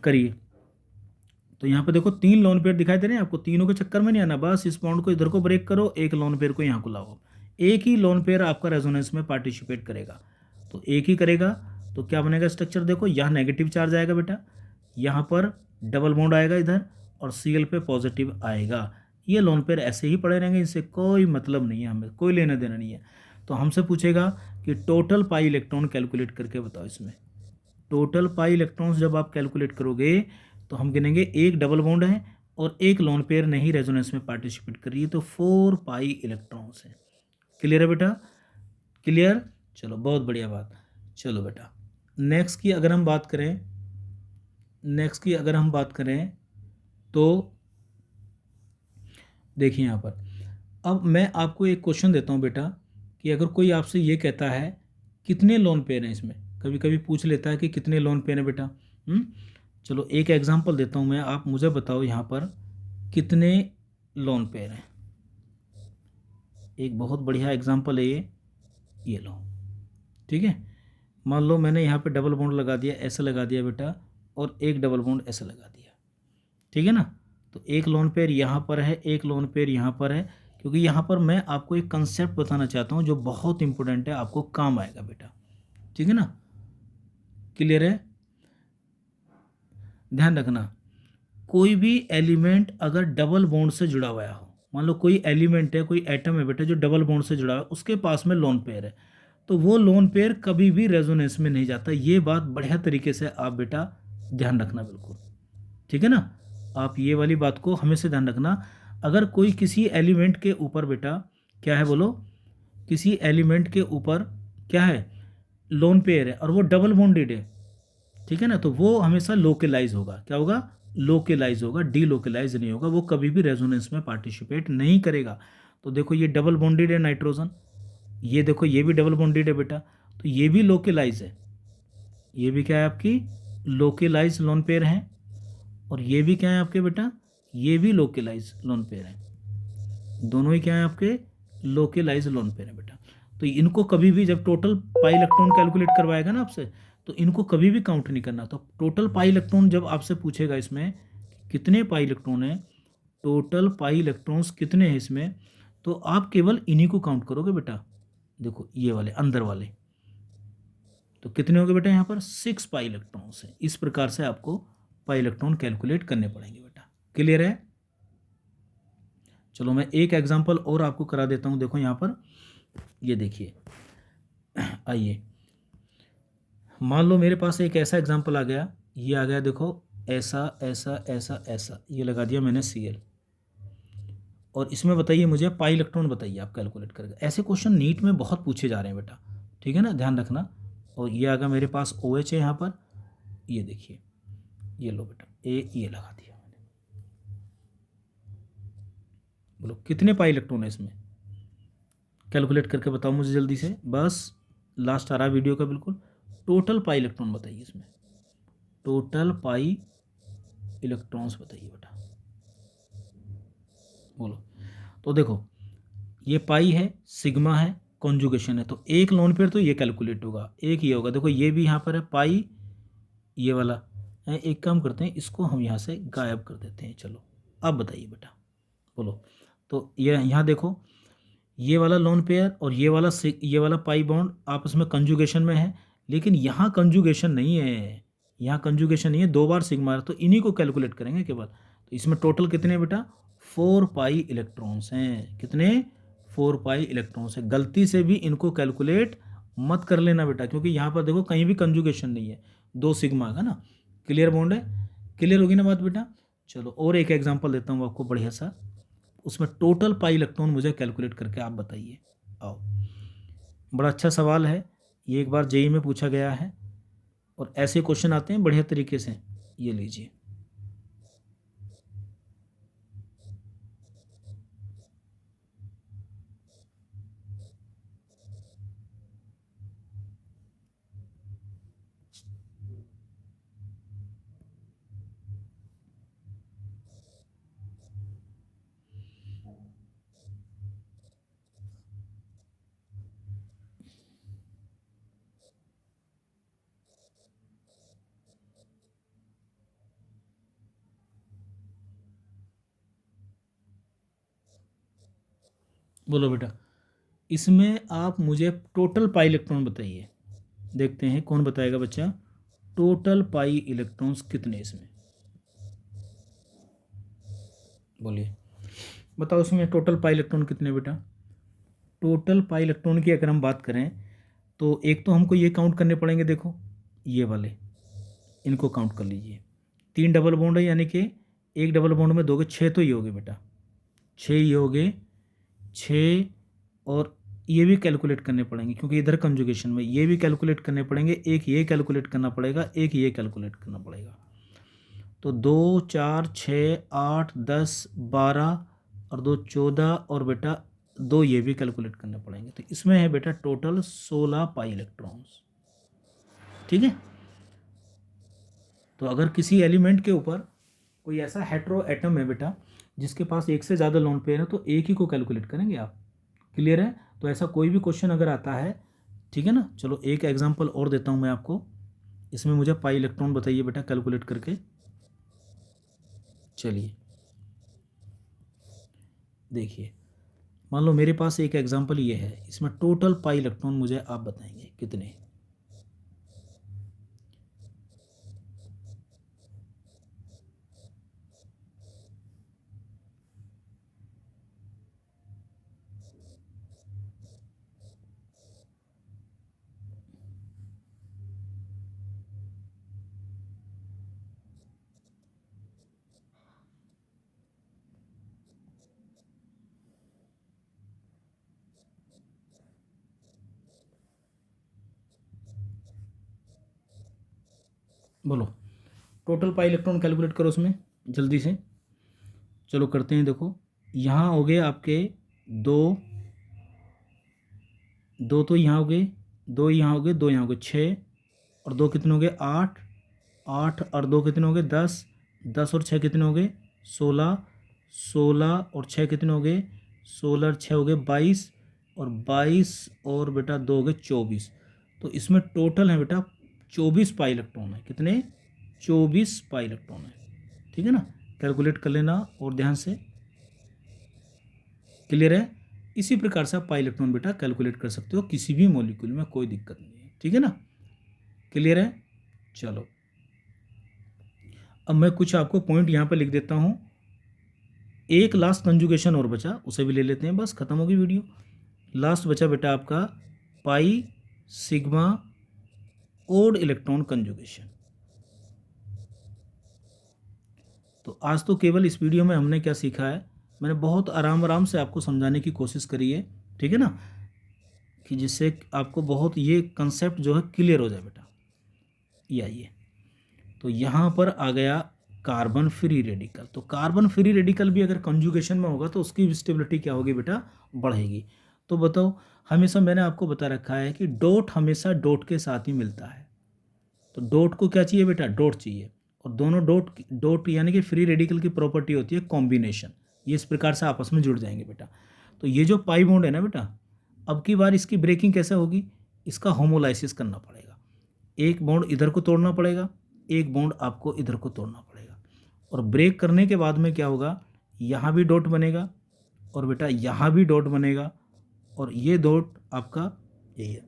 करिए। तो यहाँ पे देखो 3 लोन पेयर दिखाई दे रहे हैं आपको, तीनों के चक्कर में नहीं आना, बस इस बॉन्ड को इधर को ब्रेक करो, एक लोन पेयर को यहाँ को लाओ। एक ही लोन पेयर आपका रेजोनेंस में पार्टिसिपेट करेगा, तो एक ही करेगा, तो क्या बनेगा स्ट्रक्चर देखो, यहाँ नेगेटिव चार्ज आएगा बेटा, यहाँ पर डबल बॉन्ड आएगा इधर, और Cl पे पॉजिटिव आएगा। ये लोन पेयर ऐसे ही पड़े रहेंगे, इनसे कोई मतलब नहीं है, हमें कोई लेना देना नहीं है। तो हमसे पूछेगा कि टोटल पाई इलेक्ट्रॉन कैलकुलेट करके बताओ। इसमें टोटल पाई इलेक्ट्रॉन्स जब आप कैलकुलेट करोगे तो हम गिनेंगे, एक डबल बॉन्ड है और एक लोन पेयर नहीं रेजोनेंस में पार्टिसिपेट कर रही है, तो 4 पाई इलेक्ट्रॉन्स है। क्लियर है बेटा, क्लियर? चलो बहुत बढ़िया बात। चलो बेटा नेक्स्ट की अगर हम बात करें, तो देखिए यहाँ पर अब मैं आपको एक क्वेश्चन देता हूँ बेटा, कि अगर कोई आपसे ये कहता है कितने लोन पेयर हैं इसमें, कभी कभी पूछ लेता है कि कितने लोन पेयर हैं बेटा। चलो एक एग्जांपल देता हूँ मैं, आप मुझे बताओ यहाँ पर कितने लोन पेयर हैं। एक बहुत बढ़िया एग्जांपल है ये लो, ठीक है। मान लो मैंने यहाँ पे डबल बॉन्ड लगा दिया, ऐसे लगा दिया बेटा, और एक डबल बॉन्ड ऐसे लगा दिया, ठीक है ना। तो एक लोन पेयर यहाँ पर है, एक लोन पेयर यहाँ पर है, क्योंकि यहाँ पर मैं आपको एक कंसेप्ट बताना चाहता हूँ जो बहुत इंपॉर्टेंट है, आपको काम आएगा बेटा, ठीक है ना। क्लियर है? ध्यान रखना, कोई भी एलिमेंट अगर डबल बॉन्ड से जुड़ा हुआ हो, मान लो कोई एलिमेंट है, कोई एटम है बेटा जो डबल बॉन्ड से जुड़ा हुआ है, उसके पास में लोन पेयर है, तो वो लोन पेयर कभी भी रेजोनेंस में नहीं जाता। ये बात बढ़िया तरीके से आप बेटा ध्यान रखना बिल्कुल, ठीक है ना। आप ये वाली बात को हमेशा ध्यान रखना। अगर कोई किसी एलिमेंट के ऊपर बेटा क्या है, बोलो, किसी एलिमेंट के ऊपर क्या है, लोन पेयर है, और वो डबल बॉन्डेड है, ठीक है ना, तो वो हमेशा लोकलाइज होगा। क्या होगा? लोकलाइज होगा, डीलोकलाइज नहीं होगा, वो कभी भी रेजोनेंस में पार्टिसिपेट नहीं करेगा। तो देखो ये डबल बॉन्डेड है नाइट्रोजन, ये देखो ये भी डबल बॉन्डेड है बेटा, तो ये भी लोकलाइज है, ये भी क्या है आपकी लोकलाइज लोन पेयर है, और ये भी क्या है आपके बेटा, ये भी लोकलाइज लोन पेयर है, दोनों ही क्या है आपके लोकलाइज लोन पेयर है बेटा। तो इनको कभी भी जब टोटल पाई इलेक्ट्रॉन कैलकुलेट करवाएगा ना आपसे, तो इनको कभी भी काउंट नहीं करना। तो टोटल पाई इलेक्ट्रॉन जब आपसे पूछेगा इसमें कितने पाई इलेक्ट्रॉन है, टोटल पाई इलेक्ट्रॉन्स कितने हैं इसमें, तो आप केवल इन्हीं को काउंट करोगे बेटा। देखो ये वाले अंदर वाले, तो कितने हो गए बेटा यहाँ पर 6 पाई इलेक्ट्रॉन्स हैं। इस प्रकार से आपको पाई इलेक्ट्रॉन कैलकुलेट करने पड़ेंगे बेटा। क्लियर है? चलो मैं एक एग्जांपल और आपको करा देता हूँ। देखो यहाँ पर ये देखिए, आइए मान लो मेरे पास एक ऐसा एग्जांपल आ गया, ये आ गया देखो, ऐसा ऐसा ऐसा ऐसा, ये लगा दिया मैंने Cl, और इसमें बताइए मुझे पाई इलेक्ट्रॉन बताइए आप कैलकुलेट करके। ऐसे क्वेश्चन नीट में बहुत पूछे जा रहे हैं बेटा, ठीक है ना, ध्यान रखना। और ये आ गया मेरे पास OH है यहाँ पर, ये देखिए, ये लो बेटा ये लगा दिया मैंने। बोलो कितने पाई इलेक्ट्रॉन है इसमें, कैलकुलेट करके बताओ मुझे जल्दी से, बस लास्ट आ रहा वीडियो का बिल्कुल। टोटल पाई इलेक्ट्रॉन बताइए इसमें, टोटल पाई इलेक्ट्रॉन्स बताइए बेटा, बोलो। तो देखो ये पाई है, सिग्मा है, कॉन्जुगेशन है, तो एक लोन पेयर तो ये कैलकुलेट होगा, एक ये होगा। देखो ये भी यहाँ पर है पाई, ये वाला है। एक काम करते हैं, इसको हम यहाँ से गायब कर देते हैं। चलो अब बताइए बेटा, बोलो। तो ये यहाँ देखो, ये वाला लोन पेयर और ये वाला पाई बॉन्ड आपस में कंजुगेशन में है, लेकिन यहाँ कंजुगेशन नहीं है, यहाँ कंजुगेशन नहीं है, 2 बार सिग्मा है, तो इन्हीं को कैलकुलेट करेंगे केवल। तो इसमें टोटल कितने बेटा 4 पाई इलेक्ट्रॉन्स हैं। कितने? 4 पाई इलेक्ट्रॉन्स हैं। गलती से भी इनको कैलकुलेट मत कर लेना बेटा, क्योंकि यहाँ पर देखो कहीं भी कंजुगेशन नहीं है, 2 सिग्मा का ना। क्लियर बॉन्ड है? क्लियर होगी ना बात बेटा? चलो और एक एग्जांपल देता हूँ आपको बढ़िया सा, उसमें टोटल पाई इलेक्ट्रॉन मुझे कैलकुलेट करके आप बताइए। आओ, बड़ा अच्छा सवाल है ये, एक बार जेईई में पूछा गया है। और ऐसे क्वेश्चन आते हैं बढ़िया तरीके से। ये लीजिए, बोलो बेटा, इसमें आप मुझे टोटल पाई इलेक्ट्रॉन बताइए। देखते हैं कौन बताएगा बच्चा, टोटल पाई इलेक्ट्रॉन्स कितने इसमें, बोलिए बताओ इसमें टोटल पाई इलेक्ट्रॉन कितने बेटा। टोटल पाई इलेक्ट्रॉन की अगर हम बात करें तो एक तो हमको ये काउंट करने पड़ेंगे, देखो ये वाले, इनको काउंट कर लीजिए। 3 डबल बॉन्ड है, यानी कि एक डबल बॉन्ड में दोगे 6 तो ये हो गए बेटा, 6 ये हो गए 6। और ये भी कैलकुलेट करने पड़ेंगे क्योंकि इधर कंजुगेशन में ये भी कैलकुलेट करने पड़ेंगे, एक ये कैलकुलेट करना पड़ेगा, एक ये कैलकुलेट करना पड़ेगा। तो 2 4 6 8 10 12 और 2 14 और बेटा 2 ये भी कैलकुलेट करने पड़ेंगे। तो इसमें है बेटा टोटल 16 पाई इलेक्ट्रॉन्स, ठीक है। तो अगर किसी एलिमेंट के ऊपर कोई ऐसा हेटेरो एटम है बेटा जिसके पास एक से ज़्यादा लोन पेयर है तो एक ही को कैलकुलेट करेंगे आप, क्लियर है। तो ऐसा कोई भी क्वेश्चन अगर आता है, ठीक है ना। चलो एक एग्जांपल और देता हूँ मैं आपको, इसमें मुझे पाई इलेक्ट्रॉन बताइए बेटा कैलकुलेट करके। चलिए देखिए, मान लो मेरे पास एक एग्जांपल ये है, इसमें टोटल पाई इलेक्ट्रॉन मुझे आप बताएंगे कितने। बोलो टोटल पाई इलेक्ट्रॉन कैलकुलेट करो उसमें जल्दी से। चलो करते हैं, देखो यहाँ हो गए आपके 2, 2 तो यहाँ हो गए, 2 यहाँ हो गए, 2 यहाँ हो गए 6 और 2 कितने हो गए 8, 8 और 2 कितने हो गए 10, 10 और 6 कितने हो गए 16, 16 और 6 कितने हो गए 16 और 6 हो गए 22 और 22 और बेटा 2 हो गए 24। तो इसमें टोटल है बेटा 24 पाई इलेक्ट्रॉन है, कितने 24 पाई इलेक्ट्रॉन है, ठीक है ना। कैलकुलेट कर लेना और ध्यान से, क्लियर है। इसी प्रकार से आप पाई इलेक्ट्रॉन बेटा कैलकुलेट कर सकते हो किसी भी मॉलिक्यूल में, कोई दिक्कत नहीं है, ठीक है ना, क्लियर है। चलो अब मैं कुछ आपको पॉइंट यहाँ पर लिख देता हूँ। एक लास्ट कंजुगेशन और बचा, उसे भी ले लेते हैं, बस खत्म होगी वीडियो। लास्ट बचा बेटा आपका pi sigma odd electron conjugation. तो आज तो केवल इस वीडियो में हमने क्या सीखा है, मैंने बहुत आराम आराम से आपको समझाने की कोशिश करी है, ठीक है ना, कि जिससे आपको बहुत ये कंसेप्ट जो है क्लियर हो जाए बेटा। ये आइए, तो यहाँ पर आ गया कार्बन फ्री रेडिकल। तो कार्बन फ्री रेडिकल भी अगर कंजुगेशन में होगा तो उसकी स्टेबिलिटी क्या होगी बेटा, बढ़ेगी। तो बताओ, हमेशा मैंने आपको बता रखा है कि डॉट हमेशा डॉट के साथ ही मिलता है। तो डॉट को क्या चाहिए बेटा, डॉट चाहिए। और दोनों डॉट डॉट यानी कि फ्री रेडिकल की प्रॉपर्टी होती है कॉम्बिनेशन, ये इस प्रकार से आपस में जुड़ जाएंगे बेटा। तो ये जो पाई बॉन्ड है ना बेटा, अब की बार इसकी ब्रेकिंग कैसे होगी, इसका होमोलाइसिस करना पड़ेगा। एक बॉन्ड इधर को तोड़ना पड़ेगा, एक बॉन्ड आपको इधर को तोड़ना पड़ेगा। और ब्रेक करने के बाद में क्या होगा, यहाँ भी डॉट बनेगा और बेटा यहाँ भी डॉट बनेगा और ये डॉट आपका यही है,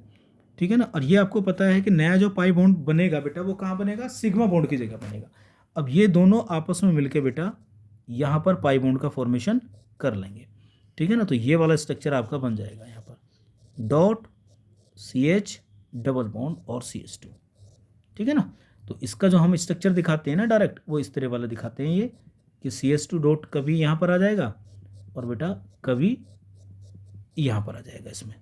ठीक है ना। और ये आपको पता है कि नया जो पाई बॉन्ड बनेगा बेटा वो कहाँ बनेगा, सिग्मा बॉन्ड की जगह बनेगा। अब ये दोनों आपस में मिलके बेटा यहाँ पर पाई बॉन्ड का फॉर्मेशन कर लेंगे, ठीक है ना। तो ये वाला स्ट्रक्चर आपका बन जाएगा यहाँ पर डॉट CH डबल बॉन्ड और CH2, ठीक है ना। तो इसका जो हम स्ट्रक्चर दिखाते हैं ना डायरेक्ट, वो इस तरह वाला दिखाते हैं ये, कि CH2 डॉट कभी यहाँ पर आ जाएगा और बेटा कभी यहाँ पर आ जाएगा इसमें,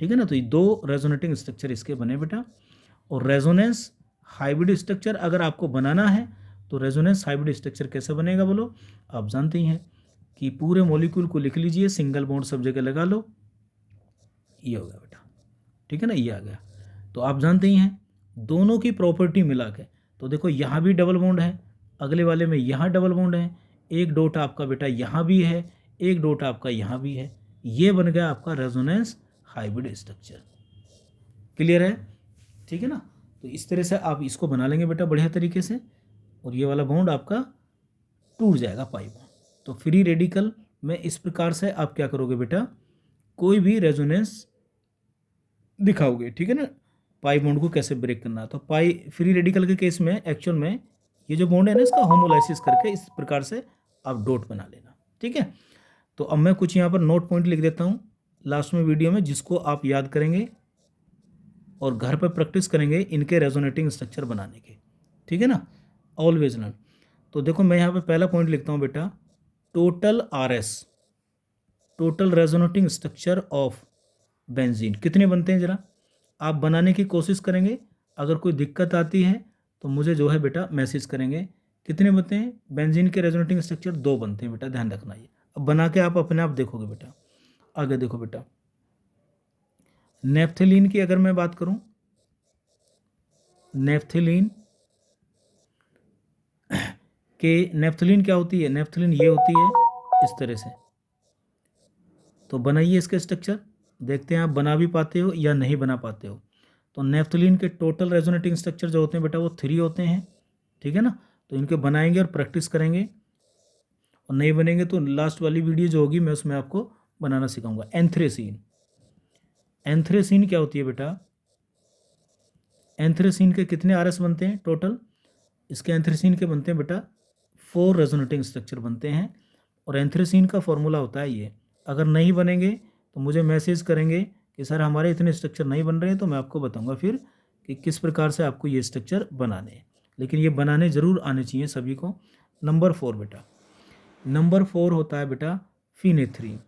ठीक है ना। तो ये दो रेजोनेटिंग स्ट्रक्चर इसके बने बेटा। और रेजोनेंस हाइब्रिड स्ट्रक्चर अगर आपको बनाना है तो रेजोनेंस हाइब्रिड स्ट्रक्चर कैसे बनेगा बोलो, आप जानते ही हैं कि पूरे मॉलिक्यूल को लिख लीजिए, सिंगल बॉन्ड सब जगह लगा लो, ये हो गया बेटा, ठीक है ना, ये आ गया। तो आप जानते ही हैं दोनों की प्रॉपर्टी मिला के, तो देखो यहाँ भी डबल बॉन्ड है, अगले वाले में यहाँ डबल बॉन्ड है, एक डॉट आपका बेटा यहाँ भी है, एक डॉट आपका यहाँ भी है, ये बन गया आपका रेजोनेंस हाइब्रिड स्ट्रक्चर। क्लियर है, ठीक है ना। तो इस तरह से आप इसको बना लेंगे बेटा बढ़िया तरीके से, और ये वाला बॉन्ड आपका टूट जाएगा पाई बॉन्ड। तो फ्री रेडिकल में इस प्रकार से आप क्या करोगे बेटा, कोई भी रेजोनेंस दिखाओगे, ठीक है ना, पाई बॉन्ड को कैसे ब्रेक करना है। तो पाई फ्री रेडिकल के केस में एक्चुअल में ये जो बॉन्ड है ना, इसका होमोलाइसिस करके इस प्रकार से आप डॉट बना लेना, ठीक है। तो अब मैं कुछ यहाँ पर नोट पॉइंट लिख देता हूँ लास्ट में वीडियो में, जिसको आप याद करेंगे और घर पर प्रैक्टिस करेंगे इनके रेजोनेटिंग स्ट्रक्चर बनाने के, ठीक है ना, ऑलवेज लर्न। तो देखो मैं यहाँ पे पहला पॉइंट लिखता हूँ बेटा, total RS, total resonating structure of benzene कितने बनते हैं, जरा आप बनाने की कोशिश करेंगे। अगर कोई दिक्कत आती है तो मुझे जो है बेटा मैसेज करेंगे। कितने बनते हैं बेंजीन के रेजोनेटिंग स्ट्रक्चर, 2 बनते हैं बेटा, ध्यान रखना ये। अब बना के आप अपने आप देखोगे बेटा। आगे देखो बेटा, नेफ्थलीन की अगर मैं बात करूं, नेफ्थलीन क्या होती है, नेफ्थलीन ये होती है इस तरह से। तो बनाइए इसके स्ट्रक्चर, देखते हैं आप बना भी पाते हो या नहीं बना पाते हो। तो नेफ्थलीन के टोटल रेजोनेटिंग स्ट्रक्चर जो होते हैं बेटा वो 3 होते हैं, ठीक है ना। तो इनके बनाएंगे और प्रैक्टिस करेंगे, और नहीं बनेंगे तो लास्ट वाली वीडियो जो होगी मैं उसमें आपको बनाना सिखाऊंगा। एंथ्रेसीन, एंथ्रेसीन क्या होती है बेटा, एंथ्रेसीन के कितने RS बनते हैं टोटल, इसके एंथ्रेसीन के बनते हैं बेटा 4 रेजोनेटिंग स्ट्रक्चर बनते हैं। और एंथ्रेसीन का फॉर्मूला होता है ये। अगर नहीं बनेंगे तो मुझे मैसेज करेंगे कि सर हमारे इतने स्ट्रक्चर नहीं बन रहे हैं, तो मैं आपको बताऊंगा फिर कि किस प्रकार से आपको ये स्ट्रक्चर बनाने हैं। लेकिन ये बनाने ज़रूर आने चाहिए सभी को। नंबर 4 बेटा, नंबर 4 होता है बेटा फिनेथ्रीन।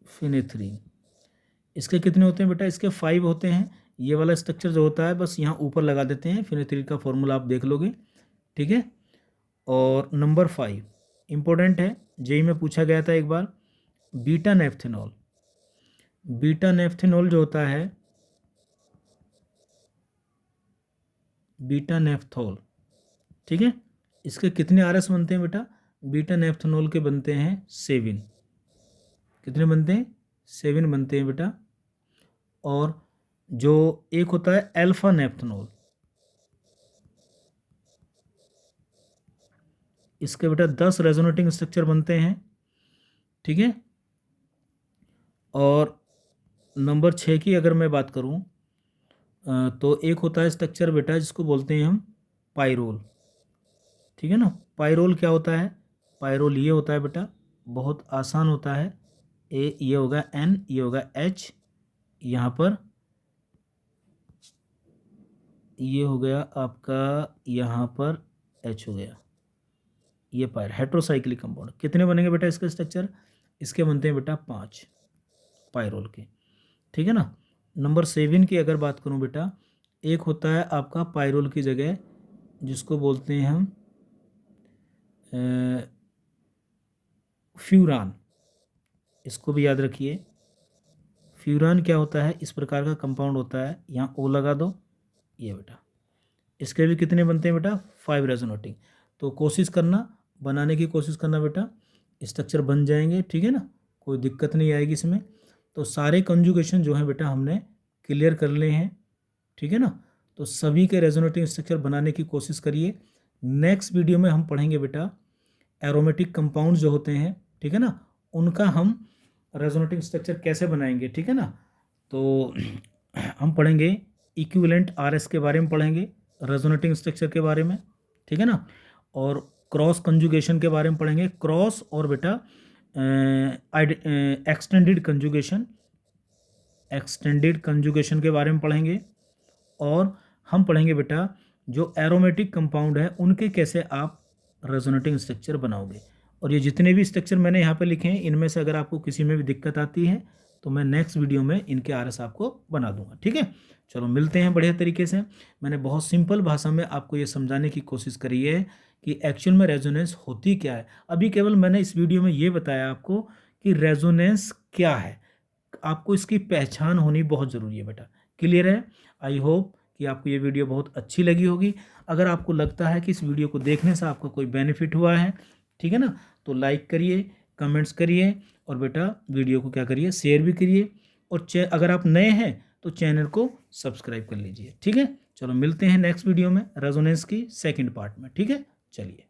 फिनेथ्रीन इसके कितने होते हैं बेटा, इसके 5 होते हैं। ये वाला स्ट्रक्चर जो होता है बस यहाँ ऊपर लगा देते हैं, फिनेथ्रीन का फॉर्मूला आप देख लोगे, ठीक है। और नंबर 5 इंपॉर्टेंट है, जेई में पूछा गया था एक बार, बीटा नेफ्थेनॉल। बीटा नेफ्थेनॉल जो होता है, बीटा नेफ्थोल, ठीक है, इसके कितने RS बनते हैं बेटा, बीटा नेफ्थेनॉल के बनते हैं 7। कितने बनते हैं, 7 बनते हैं बेटा। और जो एक होता है अल्फा नेफ्थेनॉल, इसके बेटा 10 रेजोनेटिंग स्ट्रक्चर बनते हैं, ठीक है। और नंबर 6 की अगर मैं बात करूं, तो एक होता है स्ट्रक्चर बेटा जिसको बोलते हैं हम पाइरोल, ठीक है ना। पाइरोल क्या होता है, पाइरोल ये होता है बेटा, बहुत आसान होता है, ये होगा N, ये होगा H, यहाँ पर ये हो गया आपका, यहाँ पर H हो गया, ये पायर हेट्रोसाइक्लिक कंपाउंड। कितने बनेंगे बेटा इसके स्ट्रक्चर, इसके बनते हैं बेटा 5 पायरोल के, ठीक है ना। नंबर 7 की अगर बात करूं बेटा, एक होता है आपका पायरोल की जगह जिसको बोलते हैं हम फ्यूरान, इसको भी याद रखिए। फ्यूरान क्या होता है, इस प्रकार का कंपाउंड होता है, यहाँ O लगा दो, ये बेटा। इसके भी कितने बनते हैं बेटा, 5 रेजोनेटिंग। तो कोशिश करना, बनाने की कोशिश करना बेटा, स्ट्रक्चर बन जाएंगे, ठीक है ना, कोई दिक्कत नहीं आएगी इसमें। तो सारे कंजुगेशन जो है बेटा हमने क्लियर कर लिए हैं, ठीक है ना। तो सभी के रेजोनेटिंग स्ट्रक्चर बनाने की कोशिश करिए। नेक्स्ट वीडियो में हम पढ़ेंगे बेटा एरोमेटिक कंपाउंड जो होते हैं, ठीक है ना, उनका हम रेजोनेटिंग स्ट्रक्चर कैसे बनाएंगे, ठीक है ना। तो हम पढ़ेंगे इक्विवेलेंट RS के बारे में पढ़ेंगे, रेजोनेटिंग स्ट्रक्चर के बारे में, ठीक है ना। और क्रॉस कंजुगेशन के बारे में पढ़ेंगे, क्रॉस और बेटा एक्सटेंडेड कंजुगेशन, एक्सटेंडेड कंजुगेशन के बारे में पढ़ेंगे। और हम पढ़ेंगे बेटा जो एरोमेटिक कंपाउंड है उनके कैसे आप रेजोनेटिंग स्ट्रक्चर बनाओगे। और ये जितने भी स्ट्रक्चर मैंने यहाँ पे लिखे हैं, इनमें से अगर आपको किसी में भी दिक्कत आती है तो मैं नेक्स्ट वीडियो में इनके RS आपको बना दूंगा, ठीक है। चलो मिलते हैं बढ़िया तरीके से। मैंने बहुत सिंपल भाषा में आपको ये समझाने की कोशिश करी है कि एक्चुअल में रेजोनेंस होती क्या है। अभी केवल मैंने इस वीडियो में ये बताया आपको कि रेजोनेंस क्या है, आपको इसकी पहचान होनी बहुत ज़रूरी है बेटा। क्लियर है? आई होप कि आपको ये वीडियो बहुत अच्छी लगी होगी। अगर आपको लगता है कि इस वीडियो को देखने से आपको कोई बेनिफिट हुआ है, ठीक है ना, तो लाइक करिए, कमेंट्स करिए और बेटा वीडियो को क्या करिए, शेयर भी करिए। और अगर आप नए हैं तो चैनल को सब्सक्राइब कर लीजिए, ठीक है। चलो मिलते हैं नेक्स्ट वीडियो में रेजोनेंस की सेकंड पार्ट में, ठीक है। चलिए।